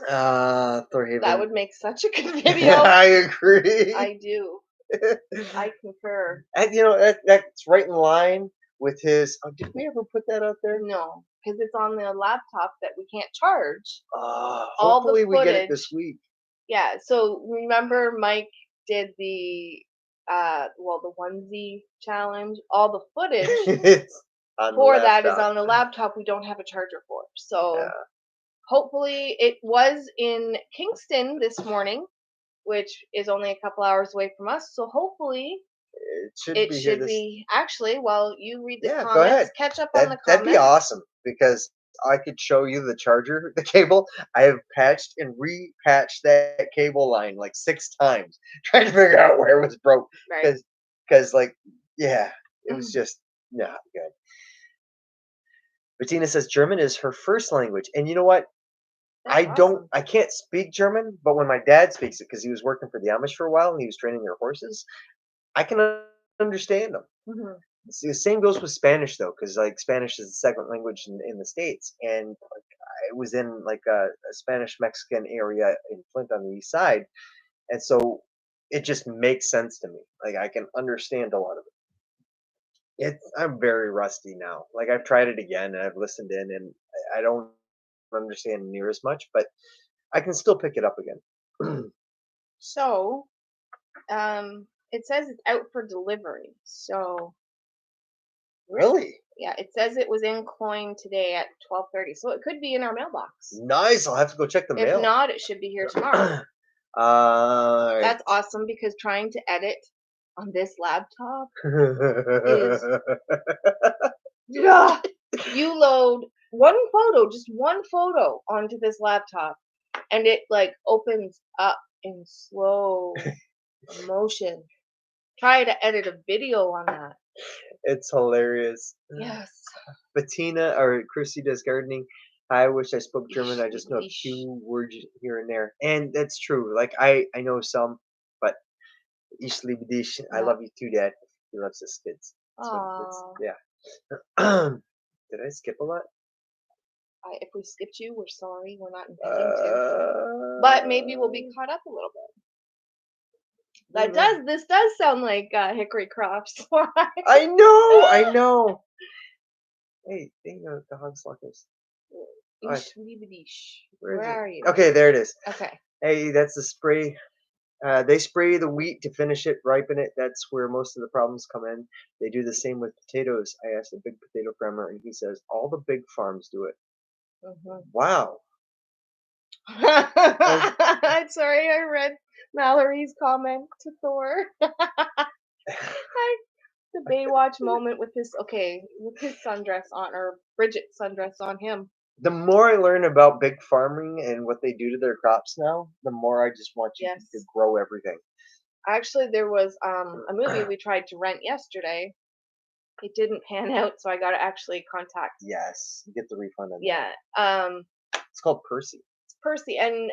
[SPEAKER 1] Thorhaven.
[SPEAKER 2] That would make such a good video.
[SPEAKER 1] I agree.
[SPEAKER 2] I do. I concur.
[SPEAKER 1] And that's right in line with his. Oh, did we ever put that out there?
[SPEAKER 2] No, because it's on the laptop that we can't charge.
[SPEAKER 1] Hopefully we get it this week.
[SPEAKER 2] Yeah. So remember, Mike did the the onesie challenge. All the footage for that is on the laptop. We don't have a charger for. So hopefully it was in Kingston this morning, which is only a couple hours away from us. So hopefully it should be actually, while you read the comments,
[SPEAKER 1] go ahead.
[SPEAKER 2] Catch up on the comments.
[SPEAKER 1] That'd be awesome because I could show you the charger, the cable. I have patched and repatched that cable line like 6 times, trying to figure out where it was broke.
[SPEAKER 2] Right.
[SPEAKER 1] Because it was just not good. Bettina says German is her first language, and you know what? I can't speak German, but when my dad speaks it, because he was working for the Amish for a while and he was training their horses, I can understand them.
[SPEAKER 2] Mm-hmm.
[SPEAKER 1] See, the same goes with Spanish though, because like Spanish is the second language in the States, and like, I was in like a Spanish Mexican area in Flint on the east side, and so it just makes sense to me. Like I can understand a lot of it. I'm very rusty now. Like I've tried it again and I've listened in, and I don't understand near as much, but I can still pick it up again.
[SPEAKER 2] So, it says it's out for delivery. So,
[SPEAKER 1] really?
[SPEAKER 2] Yeah, it says it was in Cloyne today at 12:30. So it could be in our mailbox.
[SPEAKER 1] Nice. I'll have to go check the mail.
[SPEAKER 2] If not, it should be here tomorrow. That's awesome because trying to edit on this laptop is you load just one photo onto this laptop and it like opens up in slow motion. Try to edit a video on that.
[SPEAKER 1] It's hilarious.
[SPEAKER 2] Yes.
[SPEAKER 1] Bettina or Chrissy does gardening. I wish I spoke German. I just know a few words here and there. And that's true. Like I know some. Ich liebe dich. I
[SPEAKER 2] Yeah.
[SPEAKER 1] love you too, Dad. He loves his kids.
[SPEAKER 2] Aw.
[SPEAKER 1] Yeah. Did I skip a lot?
[SPEAKER 2] If we skipped you, we're sorry. We're not intending to. But maybe we'll be caught up a little bit. This does sound like Hickory Croft's line.
[SPEAKER 1] I know. I know. Hey, dang the dog's luckers. What?
[SPEAKER 2] Where are you?
[SPEAKER 1] Okay, there it is.
[SPEAKER 2] Okay.
[SPEAKER 1] Hey, that's the spray. They spray the wheat to finish it, ripen it. That's where most of the problems come in. They do the same with potatoes. I asked a big potato farmer, and he says all the big farms do it.
[SPEAKER 2] Mhm.
[SPEAKER 1] Wow.
[SPEAKER 2] I'm sorry, I read Mallory's comment to Thor. The Baywatch moment with his sundress on, or Bridget's sundress on him.
[SPEAKER 1] The more I learn about big farming and what they do to their crops now, the more I just want you to
[SPEAKER 2] Yes.
[SPEAKER 1] grow everything.
[SPEAKER 2] Actually, there was a movie we tried to rent yesterday. It didn't pan out, so I got to actually contact.
[SPEAKER 1] Yes, get the refund on that.
[SPEAKER 2] Yeah.
[SPEAKER 1] It's called Percy.
[SPEAKER 2] It's Percy, and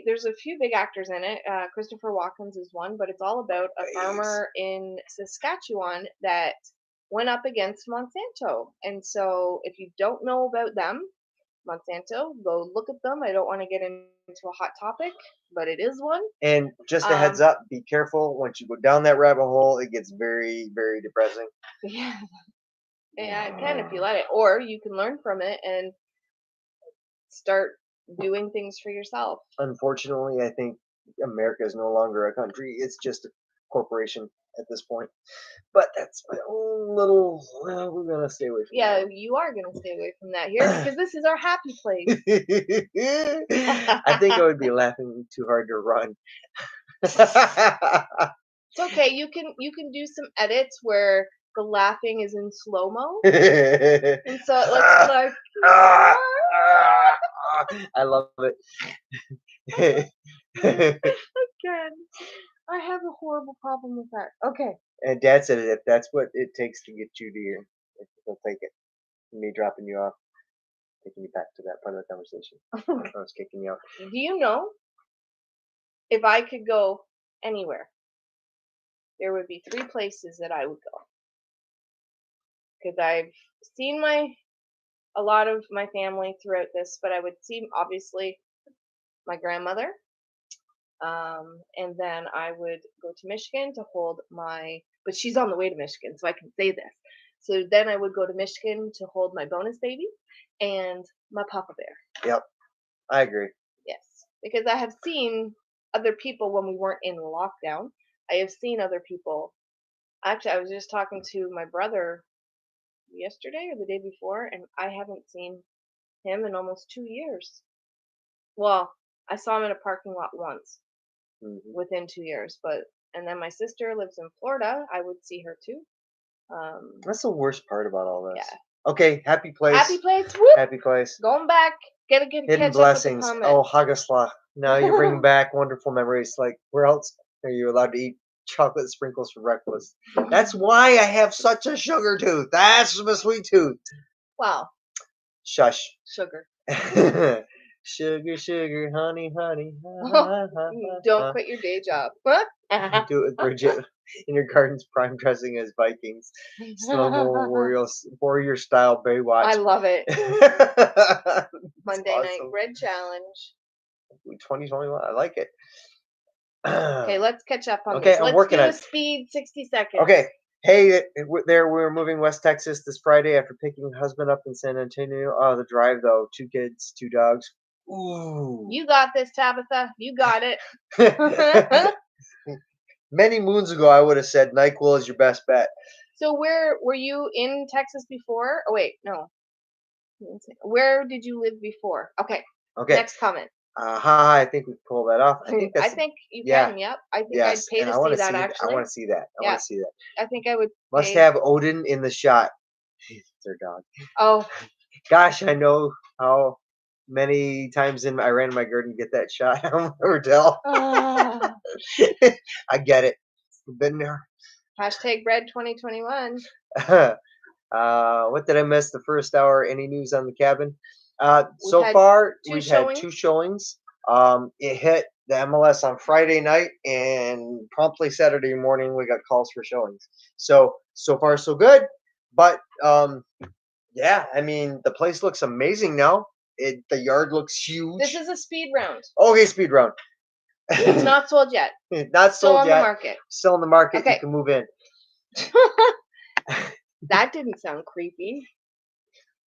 [SPEAKER 2] there's a few big actors in it. Christopher Walken's is one, but it's all about a farmer in Saskatchewan that went up against Monsanto. And so, if you don't know about them, Monsanto, go look at them. I don't want to get into a hot topic, but it is one.
[SPEAKER 1] And just a heads up, be careful. Once you go down that rabbit hole, it gets very, very depressing.
[SPEAKER 2] Yeah. Yeah, it can if you let it. Or you can learn from it and start doing things for yourself.
[SPEAKER 1] Unfortunately, I think America is no longer a country. It's just a corporation at this point. But that's my own little. Well, we're gonna stay away from.
[SPEAKER 2] Yeah, you are gonna stay away from that here because this is our happy place.
[SPEAKER 1] I think I would be laughing too hard to run.
[SPEAKER 2] It's okay. You can do some edits where the laughing is in slow mo, and so it looks like.
[SPEAKER 1] I love it.
[SPEAKER 2] Again, I have a horrible problem with that. Okay.
[SPEAKER 1] And Dad said if that's what it takes to get you to your, he'll take it. Me dropping you off, taking you back to that part of the conversation. I was kicking you out.
[SPEAKER 2] Do you know if I could go anywhere, there would be 3 places that I would go? Because I've seen a lot of my family throughout this, but I would see obviously my grandmother, and then I would go to Michigan to hold but she's on the way to Michigan, so I can say this. So then I would go to Michigan to hold my bonus baby and my Papa Bear.
[SPEAKER 1] Yep, I agree.
[SPEAKER 2] Yes, because I have seen other people when we weren't in lockdown. I have seen other people. Actually, I was just talking to my brother yesterday or the day before, and I haven't seen him in almost 2 years. Well, I saw him in a parking lot once within 2 years, and then my sister lives in Florida. I would see her too.
[SPEAKER 1] That's the worst part about all this.
[SPEAKER 2] Yeah.
[SPEAKER 1] Okay, happy place.
[SPEAKER 2] Happy place. Whoop.
[SPEAKER 1] Happy place.
[SPEAKER 2] Going back. Gotta get
[SPEAKER 1] Hidden
[SPEAKER 2] catch
[SPEAKER 1] blessings.
[SPEAKER 2] Up with the comments.
[SPEAKER 1] Oh, Hagasla. Now you bring back wonderful memories. Like, where else are you allowed to eat chocolate sprinkles for breakfast? That's why I have such a sugar tooth. That's my sweet tooth.
[SPEAKER 2] Wow.
[SPEAKER 1] Shush.
[SPEAKER 2] Sugar.
[SPEAKER 1] Sugar, sugar, honey, honey.
[SPEAKER 2] Don't quit your day job.
[SPEAKER 1] Do it with Bridget in your garden's prime dressing as Vikings. Slow-mo warrior style Baywatch.
[SPEAKER 2] I love it. Monday night bread challenge.
[SPEAKER 1] 2021. I like it.
[SPEAKER 2] Okay, let's catch up on
[SPEAKER 1] okay,
[SPEAKER 2] this.
[SPEAKER 1] I'm working
[SPEAKER 2] do
[SPEAKER 1] on
[SPEAKER 2] a speed 60 seconds.
[SPEAKER 1] Okay. Hey, we're moving West Texas this Friday after picking husband up in San Antonio. Oh, the drive though. 2 kids, 2 dogs. Ooh.
[SPEAKER 2] You got this, Tabitha. You got it.
[SPEAKER 1] Many moons ago, I would have said NyQuil is your best bet.
[SPEAKER 2] So where were you in Texas before? Oh wait, no. Where did you live before? Okay. Next comment.
[SPEAKER 1] I think we pulled that off.
[SPEAKER 2] I think you can. Yep. I think I'd pay to see that. Actually,
[SPEAKER 1] I want to see that. I want to see that.
[SPEAKER 2] I think I would.
[SPEAKER 1] Must have Odin in the shot. It's their dog.
[SPEAKER 2] Oh.
[SPEAKER 1] Gosh, I know how many times I ran in my garden to get that shot. I'll never tell. I get it. Been there.
[SPEAKER 2] Hashtag bread 2021.
[SPEAKER 1] What did I miss the first hour? Any news on the cabin? So far, we've had 2 showings. It hit the MLS on Friday night, and promptly Saturday morning we got calls for showings. So far so good. But yeah, I mean the place looks amazing now. The yard looks
[SPEAKER 2] This
[SPEAKER 1] huge.
[SPEAKER 2] is a speed round.
[SPEAKER 1] Okay, speed round.
[SPEAKER 2] It's not sold yet.
[SPEAKER 1] Not
[SPEAKER 2] Still
[SPEAKER 1] sold
[SPEAKER 2] on the
[SPEAKER 1] yet.
[SPEAKER 2] market.
[SPEAKER 1] Still in the market.
[SPEAKER 2] Okay.
[SPEAKER 1] You can move in.
[SPEAKER 2] That didn't sound creepy.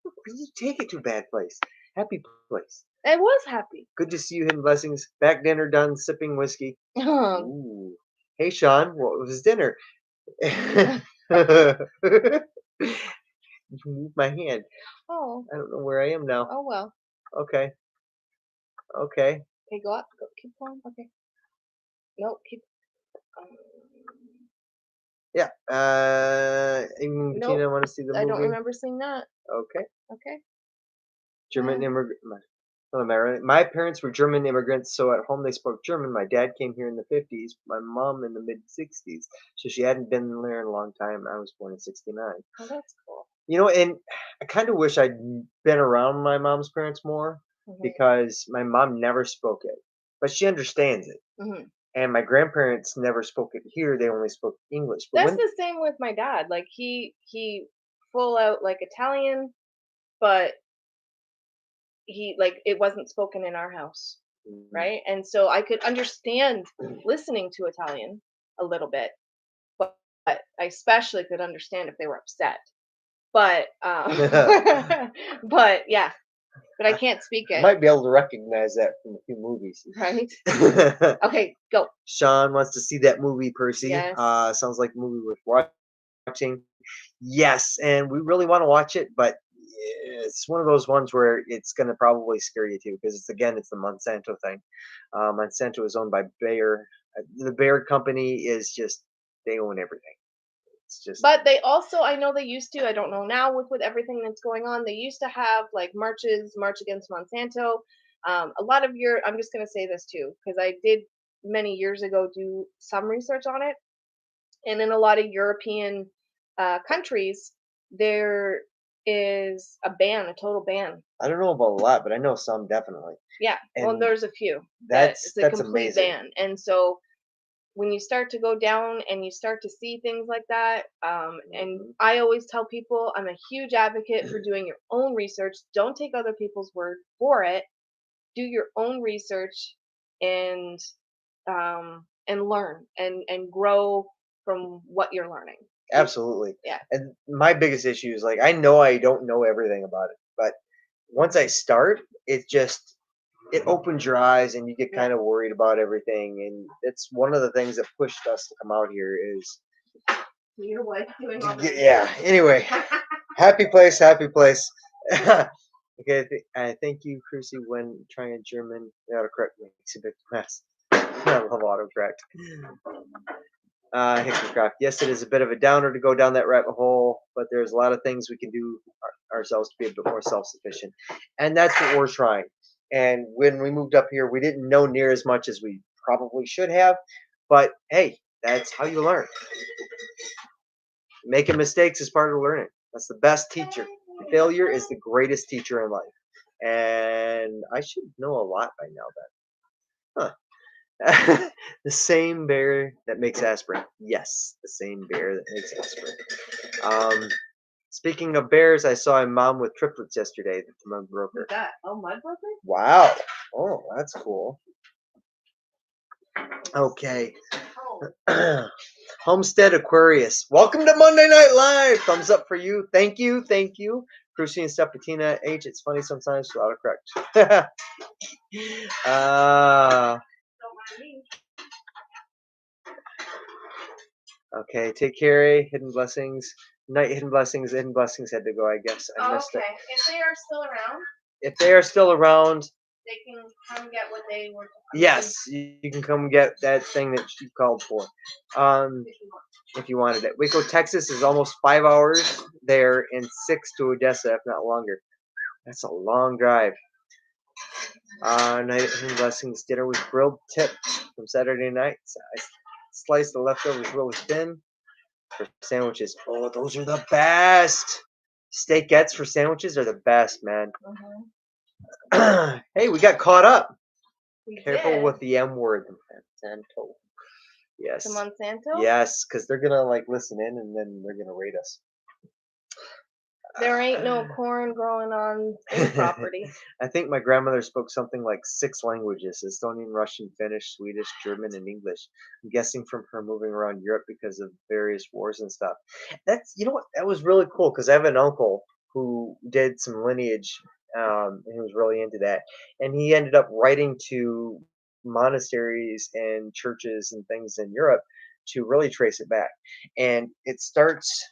[SPEAKER 1] You take it to a bad place. Happy place.
[SPEAKER 2] I was happy.
[SPEAKER 1] Good to see you, Hidden Blessings. Back dinner done, sipping whiskey. Ooh. Hey, Sean, what was dinner? You moved my hand.
[SPEAKER 2] Oh.
[SPEAKER 1] I don't know where I am now.
[SPEAKER 2] Oh well.
[SPEAKER 1] Okay. Okay.
[SPEAKER 2] Okay, go up. Go, keep going. Okay. No, keep. Um,
[SPEAKER 1] Yeah. Even
[SPEAKER 2] Nope.
[SPEAKER 1] Bettina, want to see the movie?
[SPEAKER 2] I don't remember seeing that.
[SPEAKER 1] Okay.
[SPEAKER 2] Okay.
[SPEAKER 1] German immigrant. My parents were German immigrants, so at home they spoke German. My dad came here in the 50s, my mom in the mid 60s, so she hadn't been there in a long time. I was born in 69.
[SPEAKER 2] Oh, that's cool.
[SPEAKER 1] You know, and I kind of wish I'd been around my mom's parents more because my mom never spoke it, but she understands it.
[SPEAKER 2] Mhm.
[SPEAKER 1] And my grandparents never spoke it here; they only spoke English. But
[SPEAKER 2] That's the same with my dad. Like he full out like Italian, but he like it wasn't spoken in our house, right? And so I could understand listening to Italian a little bit, but I especially could understand if they were upset. But but yeah, but I can't speak
[SPEAKER 1] I
[SPEAKER 2] it,
[SPEAKER 1] might be able to recognize that from a few movies.
[SPEAKER 2] right? Okay, go.
[SPEAKER 1] Sean wants to see that movie, Percy.
[SPEAKER 2] Yes.
[SPEAKER 1] Sounds like a movie worth watching. Yes, and we really want to watch it, but it's one of those ones where it's going to probably scare you too, because it's the Monsanto thing. Monsanto is owned by Bayer. The Bayer company is just they own everything. It's just
[SPEAKER 2] But they also, I know they used to, I don't know now with everything that's going on, they used to have like marches, March Against Monsanto. A lot of your, I'm just going to say this too, because I did many years ago do some research on it. And in a lot of European countries, there is a ban, a total ban.
[SPEAKER 1] I don't know about a lot, but I know some definitely.
[SPEAKER 2] Yeah, well,
[SPEAKER 1] And
[SPEAKER 2] there's a few that it's a
[SPEAKER 1] that's
[SPEAKER 2] complete
[SPEAKER 1] amazing.
[SPEAKER 2] ban. And so when you start to go down and you start to see things like that, and I always tell people I'm a huge advocate for doing your own research. Don't take other people's word for it. Do your own research and learn and grow from what you're learning.
[SPEAKER 1] Absolutely.
[SPEAKER 2] Yeah.
[SPEAKER 1] And my biggest issue is like I know I don't know everything about it, but once I start, it opens your eyes and you get kind of worried about everything. And it's one of the things that pushed us to come out here is
[SPEAKER 2] Your wife doing all
[SPEAKER 1] yeah. Anyway, happy place, happy place. Okay, I thank you, Crucy, when trying German autocorrect makes a big mess. I love autocorrect. Hickercraft. Yes, it is a bit of a downer to go down that rabbit hole, but there's a lot of things we can do ourselves to be a bit more self-sufficient, and that's what we're trying. And when we moved up here, we didn't know near as much as we probably should have, but hey, that's how you learn. Making mistakes is part of learning. That's the best teacher. Failure is the greatest teacher in life, and I should know a lot by now. Then, huh? The same bear that makes aspirin. Yes, the same bear that makes aspirin. Um, Speaking of bears, I saw a mom with triplets yesterday that the mud broker.
[SPEAKER 2] What's that? Oh, mud broker?
[SPEAKER 1] Wow. Oh, that's cool. Okay.
[SPEAKER 2] Oh.
[SPEAKER 1] Homestead Aquarius. Welcome to Monday Night Live. Thumbs up for you. Thank you. Thank you. Crucy and stuff, Patina H. It's funny sometimes. Autocorrect. Okay, take care. Hidden blessings. Night hidden blessings. Hidden blessings had to go. I guess I missed it.
[SPEAKER 2] If they are still around,
[SPEAKER 1] If they are still around,
[SPEAKER 2] they can come get what they were.
[SPEAKER 1] yes, you can come get that thing that you called for. If you wanted it. Waco, Texas is almost 5 hours there and 6 to Odessa, if not longer. That's a long drive. Night hidden blessings. Dinner was grilled tip from Saturday night. I sliced the leftovers really thin. For sandwiches. Oh, those are the best. Steakettes for sandwiches are the best, man. Hey, we got caught up.
[SPEAKER 2] We
[SPEAKER 1] Careful
[SPEAKER 2] did.
[SPEAKER 1] with the M word, the Monsanto.
[SPEAKER 2] To
[SPEAKER 1] Yes,
[SPEAKER 2] Monsanto?
[SPEAKER 1] yes, because they're gonna like listen in and then they're gonna rate us.
[SPEAKER 2] There ain't no corn growing on any property.
[SPEAKER 1] I think my grandmother spoke something like 6 languages: Estonian, Russian, Finnish, Swedish, German, and English. I'm guessing from her moving around Europe because of various wars and stuff. That's you know what that was really cool because I have an uncle who did some lineage. And he was really into that, and he ended up writing to monasteries and churches and things in Europe to really trace it back. And it starts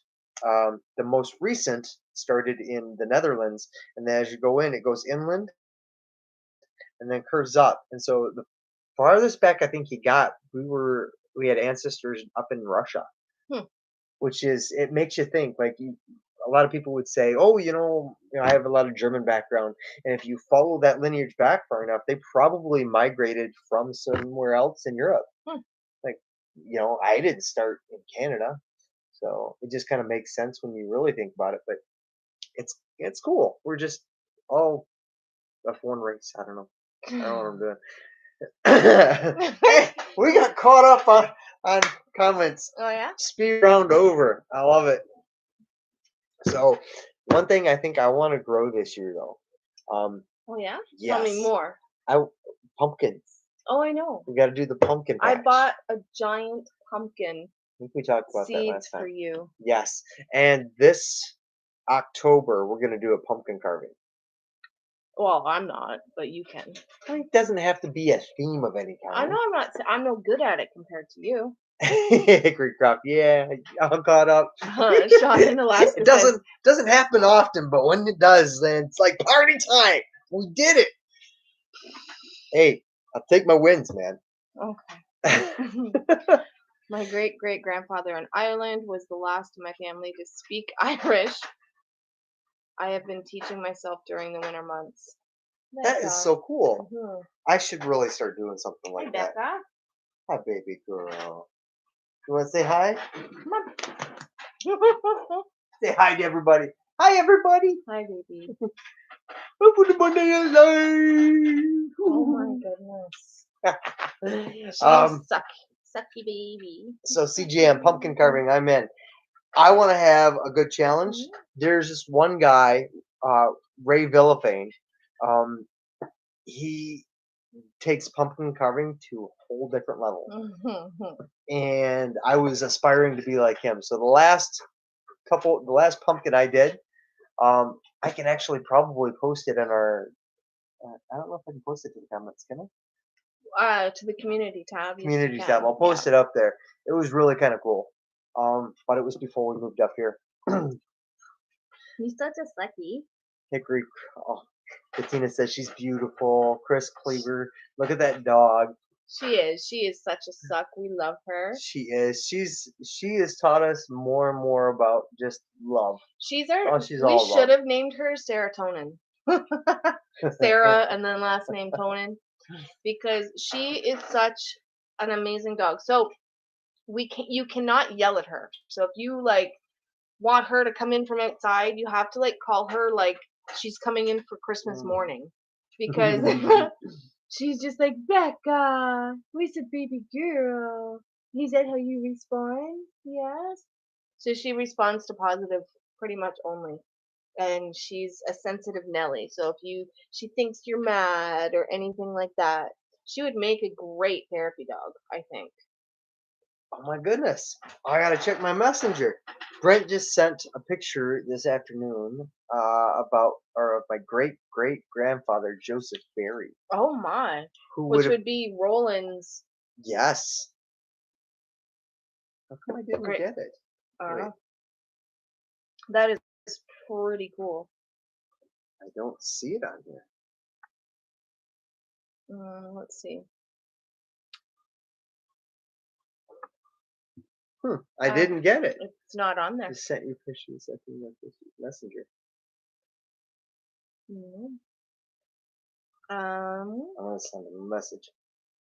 [SPEAKER 1] the most recent started in the Netherlands, and then as you go in, it goes inland and then curves up. And so the farthest back I think he got, we had ancestors up in Russia,
[SPEAKER 2] Hmm.
[SPEAKER 1] which is it makes you think. Like a lot of people would say, "Oh, I have a lot of German background," and if you follow that lineage back far enough, they probably migrated from somewhere else in Europe.
[SPEAKER 2] Hmm.
[SPEAKER 1] Like, I didn't start in Canada, so it just kind of makes sense when you really think about it. But it's cool. We're just all F1 race. I don't know what I'm doing. Hey, we got caught up on comments.
[SPEAKER 2] Oh yeah?
[SPEAKER 1] Speed round over. I love it. So one thing I think I want to grow this year though.
[SPEAKER 2] Oh yeah? Tell me
[SPEAKER 1] Yes,
[SPEAKER 2] more.
[SPEAKER 1] I pumpkins.
[SPEAKER 2] Oh, I know.
[SPEAKER 1] We got to do the pumpkin
[SPEAKER 2] I
[SPEAKER 1] patch.
[SPEAKER 2] bought a giant pumpkin
[SPEAKER 1] I think we talked about that
[SPEAKER 2] seeds
[SPEAKER 1] last
[SPEAKER 2] for
[SPEAKER 1] time.
[SPEAKER 2] you.
[SPEAKER 1] Yes, and this October we're gonna do a pumpkin carving.
[SPEAKER 2] Well, I'm not, but you can.
[SPEAKER 1] It doesn't have to be a theme of any
[SPEAKER 2] I know
[SPEAKER 1] kind.
[SPEAKER 2] I'm not. I'm no good at it compared to you.
[SPEAKER 1] Hickory crop, yeah, I'm caught up.
[SPEAKER 2] Sean in Alaska
[SPEAKER 1] It
[SPEAKER 2] says,
[SPEAKER 1] doesn't happen often, but when it does, then it's like party time. We did it. Hey, I'll take my wins, man.
[SPEAKER 2] "Okay." My great great grandfather in Ireland was the last of my family to speak Irish. I have been teaching myself during the winter months.
[SPEAKER 1] That is
[SPEAKER 2] Becca.
[SPEAKER 1] so cool.
[SPEAKER 2] Mhm.
[SPEAKER 1] I should really start doing something
[SPEAKER 2] Hey,
[SPEAKER 1] like that.
[SPEAKER 2] Becca.
[SPEAKER 1] Hi, baby girl. You want to say hi?
[SPEAKER 2] Come on.
[SPEAKER 1] Say hi to everybody. Hi, everybody.
[SPEAKER 2] Hi, baby.
[SPEAKER 1] Open the banana line.
[SPEAKER 2] Oh my goodness. She's
[SPEAKER 1] um,
[SPEAKER 2] sucky baby.
[SPEAKER 1] so CGM pumpkin carving, I'm in. I want to have a good challenge.
[SPEAKER 2] Mhm.
[SPEAKER 1] There's this one guy, uh, Ray Villafane. Um, he takes pumpkin carving to a whole different level,
[SPEAKER 2] Mhm.
[SPEAKER 1] and I was aspiring to be like him. So the last pumpkin I did, I can actually probably post it in our. I don't know if I can post it to the comments. Can I?
[SPEAKER 2] To the community tab. Yes, you
[SPEAKER 1] Community tab.
[SPEAKER 2] can.
[SPEAKER 1] I'll
[SPEAKER 2] Yeah.
[SPEAKER 1] post it up there. It was really kind of cool. But it was before we moved up here.
[SPEAKER 2] He's such a sucky.
[SPEAKER 1] Hickory. Oh, Bettina says she's beautiful. Chris Cleaver. Look at that dog.
[SPEAKER 2] She is. She is such a suck. We love her.
[SPEAKER 1] She is. She has taught us more and more about just love.
[SPEAKER 2] She's our.
[SPEAKER 1] Oh, she's
[SPEAKER 2] We
[SPEAKER 1] all
[SPEAKER 2] should
[SPEAKER 1] love.
[SPEAKER 2] have named her Serotonin. Sarah and then last name Tonin, because she is such an amazing dog. So you cannot yell at her. So if you like want her to come in from outside, you have to like call her like she's coming in for Christmas morning, because she's just like, Becca, where's the baby girl? Is that how you respond? Yes. So she responds to positive pretty much only. And she's a sensitive Nelly. So if she thinks you're mad or anything like that, she would make a great therapy dog, I think.
[SPEAKER 1] Oh my goodness. I gotta check my messenger. Brent just sent a picture this afternoon of my great great grandfather Joseph Berry,
[SPEAKER 2] Oh my.
[SPEAKER 1] who would
[SPEAKER 2] Which
[SPEAKER 1] have
[SPEAKER 2] would be Roland's
[SPEAKER 1] yes. How come I didn't
[SPEAKER 2] great.
[SPEAKER 1] get it?
[SPEAKER 2] I don't
[SPEAKER 1] Wait,
[SPEAKER 2] know. That is pretty cool.
[SPEAKER 1] I don't see it on here.
[SPEAKER 2] Let's see.
[SPEAKER 1] I didn't get it.
[SPEAKER 2] It's not on there.
[SPEAKER 1] Just sent you pictures at the messenger.
[SPEAKER 2] Mhm.
[SPEAKER 1] I'm gonna send him a message.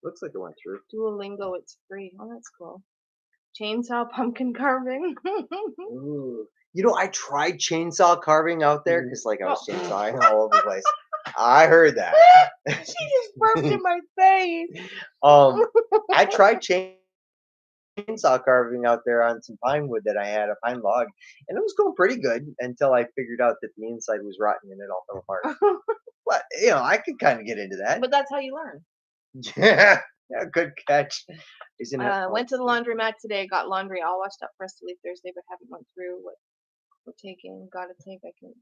[SPEAKER 1] Looks like it went through.
[SPEAKER 2] Duolingo, it's free. Oh, that's cool. Chainsaw pumpkin carving.
[SPEAKER 1] Ooh. I tried chainsaw carving out there because like I was
[SPEAKER 2] Oh.
[SPEAKER 1] chainsawing all over the place. I heard that.
[SPEAKER 2] She just burped in my face.
[SPEAKER 1] I tried chainsaw carving out there on some pine wood that I had, a pine log, and it was going pretty good until I figured out that the inside was rotten and it all fell apart. But I could kind of get into that.
[SPEAKER 2] But that's how you learn.
[SPEAKER 1] Yeah, yeah, good catch. Isn't it?
[SPEAKER 2] Went to the laundromat today. Got laundry all washed up for us to leave Thursday, but haven't went through what we're taking. Gotta take. I can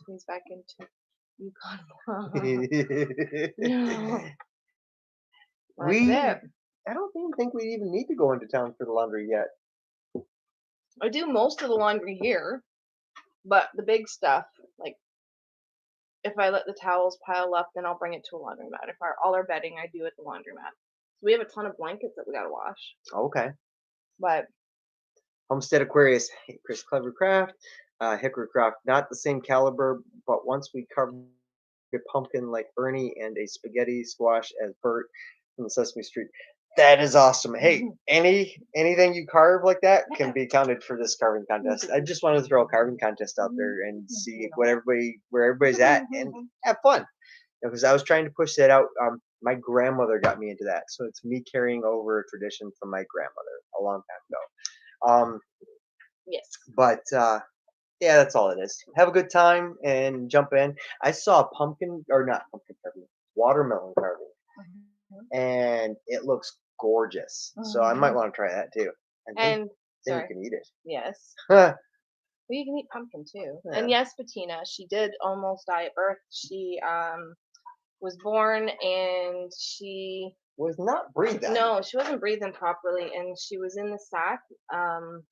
[SPEAKER 2] squeeze back into. You got. That's
[SPEAKER 1] we,
[SPEAKER 2] it.
[SPEAKER 1] I don't even think we even need to go into town for the laundry yet.
[SPEAKER 2] I do most of the laundry here, but the big stuff, like if I let the towels pile up, then I'll bring it to a laundromat. If all our bedding, I do at the laundromat. So we have a ton of blankets that we gotta wash.
[SPEAKER 1] Okay.
[SPEAKER 2] But
[SPEAKER 1] Homestead Aquarius, hey, Chris Clever Craft, Hickory Craft, not the same caliber, but once we carved a pumpkin like Ernie and a spaghetti squash as Bert from the Sesame Street. That is awesome. Hey, anything you carve like that can be counted for this carving contest. I just wanted to throw a carving contest out there and see where everybody's at and have fun. Because I was trying to push that out. My grandmother got me into that, so it's me carrying over a tradition from my grandmother a long time ago.
[SPEAKER 2] yes.
[SPEAKER 1] But yeah, that's all it is. Have a good time and jump in. I saw a pumpkin or not pumpkin carving, watermelon carving, and it looks gorgeous. So I might want to try that too. And
[SPEAKER 2] And
[SPEAKER 1] then you
[SPEAKER 2] sorry.
[SPEAKER 1] can eat it.
[SPEAKER 2] Yes.
[SPEAKER 1] Huh.
[SPEAKER 2] Well, you can eat pumpkin too.
[SPEAKER 1] Yeah.
[SPEAKER 2] And yes, Bettina, she did almost die at birth. She was born and she
[SPEAKER 1] Was not breathing.
[SPEAKER 2] no, she wasn't breathing properly, and she was in the sack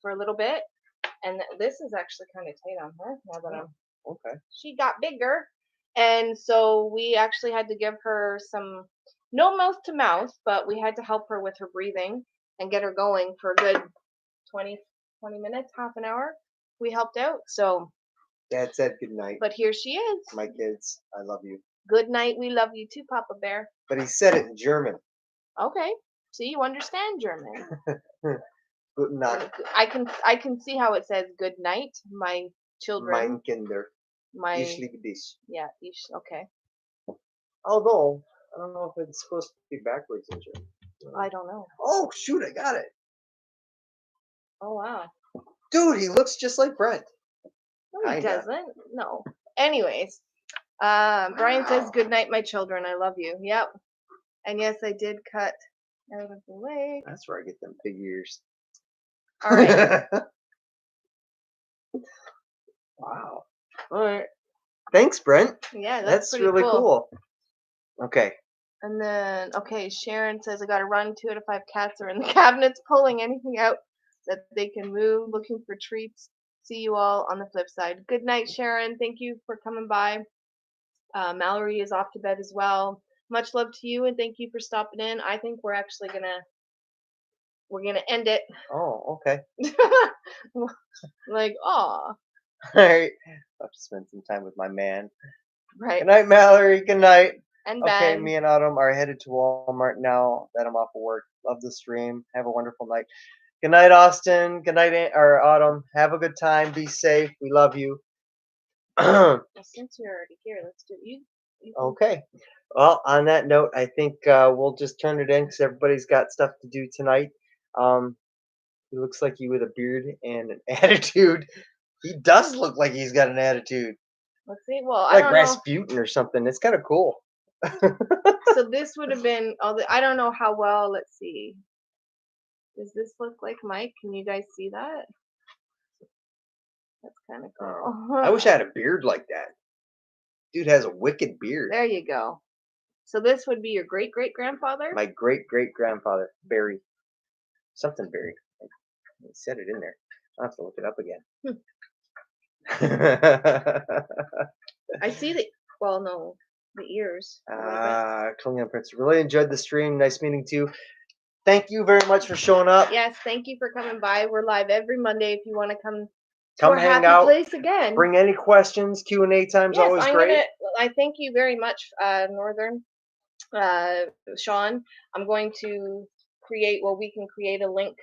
[SPEAKER 2] for a little bit. And this is actually kind of tight on her now that I'm.
[SPEAKER 1] Okay.
[SPEAKER 2] She got bigger, and so we actually had to give her some no mouth to mouth, but we had to help her with her breathing and get her going for a good 20 minutes, half an hour. We helped out. So,
[SPEAKER 1] Dad said good night.
[SPEAKER 2] but here she is.
[SPEAKER 1] My kids, I love you.
[SPEAKER 2] Good night. We love you too, Papa Bear.
[SPEAKER 1] But he said it in German.
[SPEAKER 2] Okay. So you understand German.
[SPEAKER 1] Guten Nacht,
[SPEAKER 2] I can see how it says good night, my children.
[SPEAKER 1] mein Kinder.
[SPEAKER 2] My
[SPEAKER 1] Ich liebe dich.
[SPEAKER 2] yeah, okay.
[SPEAKER 1] Although, I don't know if it's supposed to be backwards in German.
[SPEAKER 2] I don't know.
[SPEAKER 1] Oh, shoot, I got it.
[SPEAKER 2] Oh wow.
[SPEAKER 1] Dude, he looks just like Brent.
[SPEAKER 2] No, he
[SPEAKER 1] Kinda.
[SPEAKER 2] doesn't. No. Anyways, Brian says good night, my children. I love you. Yep. And yes, I did cut out of the way.
[SPEAKER 1] That's where I get them big ears.
[SPEAKER 2] All right.
[SPEAKER 1] Wow. All right. Thanks, Brent.
[SPEAKER 2] Yeah,
[SPEAKER 1] That's
[SPEAKER 2] pretty
[SPEAKER 1] really cool. Okay.
[SPEAKER 2] And then, okay, Sharon says, I got to run. 2 out of 5 cats are in the cabinets pulling anything out that they can move, looking for treats. See you all on the flip side. Good night, Sharon. Thank you for coming by. Mallory is off to bed as well. Much love to you, and thank you for stopping in. I think we're actually gonna end it.
[SPEAKER 1] Oh, okay.
[SPEAKER 2] Like, aw.
[SPEAKER 1] All right. I'll have to spend some time with my man.
[SPEAKER 2] Right.
[SPEAKER 1] Good night, Mallory. Good night.
[SPEAKER 2] And
[SPEAKER 1] Okay,
[SPEAKER 2] Ben.
[SPEAKER 1] me and Autumn are headed to Walmart now that I'm off of work. Love the stream. Have a wonderful night. Good night, Austin. Good night, or Autumn. Have a good time. Be safe. We love you.
[SPEAKER 2] Well, since you're already here, let's do you.
[SPEAKER 1] Okay. Well, on that note, I think we'll just turn it in because everybody's got stuff to do tonight. He looks like you with a beard and an attitude. He does look like he's got an attitude.
[SPEAKER 2] Let's see. Well, I
[SPEAKER 1] Like
[SPEAKER 2] don't know.
[SPEAKER 1] Rasputin or something. It's kind of cool.
[SPEAKER 2] So this would have been. I don't know how well. Let's see. Does this look like Mike? Can you guys see that? That's kind of cool.
[SPEAKER 1] I wish I had a beard like that. Dude has a wicked beard.
[SPEAKER 2] There you go. So this would be your great great grandfather.
[SPEAKER 1] My great great grandfather, Barry. Something Barry. He said it in there. I'll have to look it up again.
[SPEAKER 2] I see the. Well, no, the ears.
[SPEAKER 1] Klingon Prince. Really enjoyed the stream. Nice meeting you. Thank you very much for showing up.
[SPEAKER 2] Yes, thank you for coming by. We're live every Monday. If you want to come
[SPEAKER 1] Come
[SPEAKER 2] our
[SPEAKER 1] hang
[SPEAKER 2] happy
[SPEAKER 1] out.
[SPEAKER 2] place again.
[SPEAKER 1] Bring any questions. Q&A time's always great.
[SPEAKER 2] I thank you very much, Northern Sean. I'm going to create. Well, we can create a link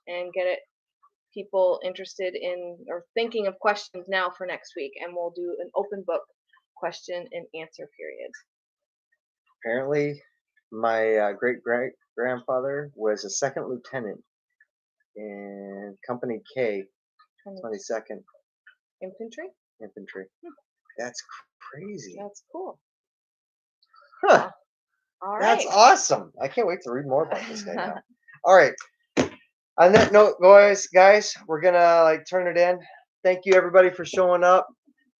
[SPEAKER 2] and get it people interested in or thinking of questions now for next week, and we'll do an open book question and answer period.
[SPEAKER 1] Apparently, my great grandfather was a second lieutenant in Company K,
[SPEAKER 2] Kind of
[SPEAKER 1] 22nd
[SPEAKER 2] infantry.
[SPEAKER 1] Infantry. That's crazy.
[SPEAKER 2] That's cool.
[SPEAKER 1] Huh.
[SPEAKER 2] All
[SPEAKER 1] That's
[SPEAKER 2] right.
[SPEAKER 1] awesome. I can't wait to read more about this guy now. All right. On that note, guys, we're gonna like turn it in. Thank you everybody for showing up.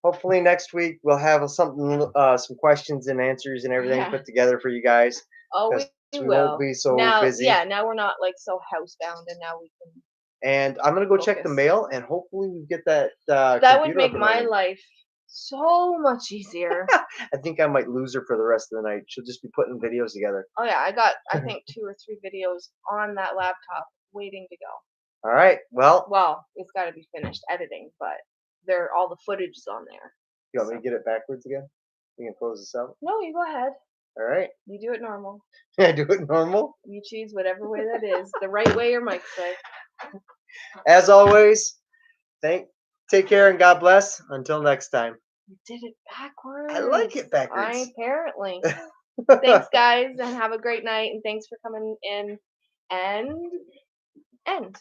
[SPEAKER 1] Hopefully next week we'll have something, some questions and answers and everything
[SPEAKER 2] Yeah.
[SPEAKER 1] put together for you guys.
[SPEAKER 2] Oh,
[SPEAKER 1] Because
[SPEAKER 2] we
[SPEAKER 1] we won't
[SPEAKER 2] will.
[SPEAKER 1] be so
[SPEAKER 2] Now,
[SPEAKER 1] busy.
[SPEAKER 2] yeah, now we're not like so housebound, and now we can.
[SPEAKER 1] And I'm gonna go check the
[SPEAKER 2] Focus.
[SPEAKER 1] mail, and hopefully we get that.
[SPEAKER 2] That would
[SPEAKER 1] computer
[SPEAKER 2] make
[SPEAKER 1] up and
[SPEAKER 2] my
[SPEAKER 1] running.
[SPEAKER 2] life so much easier.
[SPEAKER 1] I think I might lose her for the rest of the night. She'll just be putting videos together.
[SPEAKER 2] Oh yeah, I got I think 2 or 3 videos on that laptop waiting to go.
[SPEAKER 1] All right. Well,
[SPEAKER 2] Well, it's got to be finished editing, but all the footage is on there.
[SPEAKER 1] you want me to get it backwards again? You can close this out.
[SPEAKER 2] No, you go ahead.
[SPEAKER 1] All right.
[SPEAKER 2] You do it normal.
[SPEAKER 1] I do it normal.
[SPEAKER 2] You choose whatever way that is, the right way or Mike's way.
[SPEAKER 1] As always, take care and God bless. Until next time.
[SPEAKER 2] You did it backwards.
[SPEAKER 1] I like it backwards.
[SPEAKER 2] Apparently. Thanks, guys, and have a great night. And thanks for coming in. And end.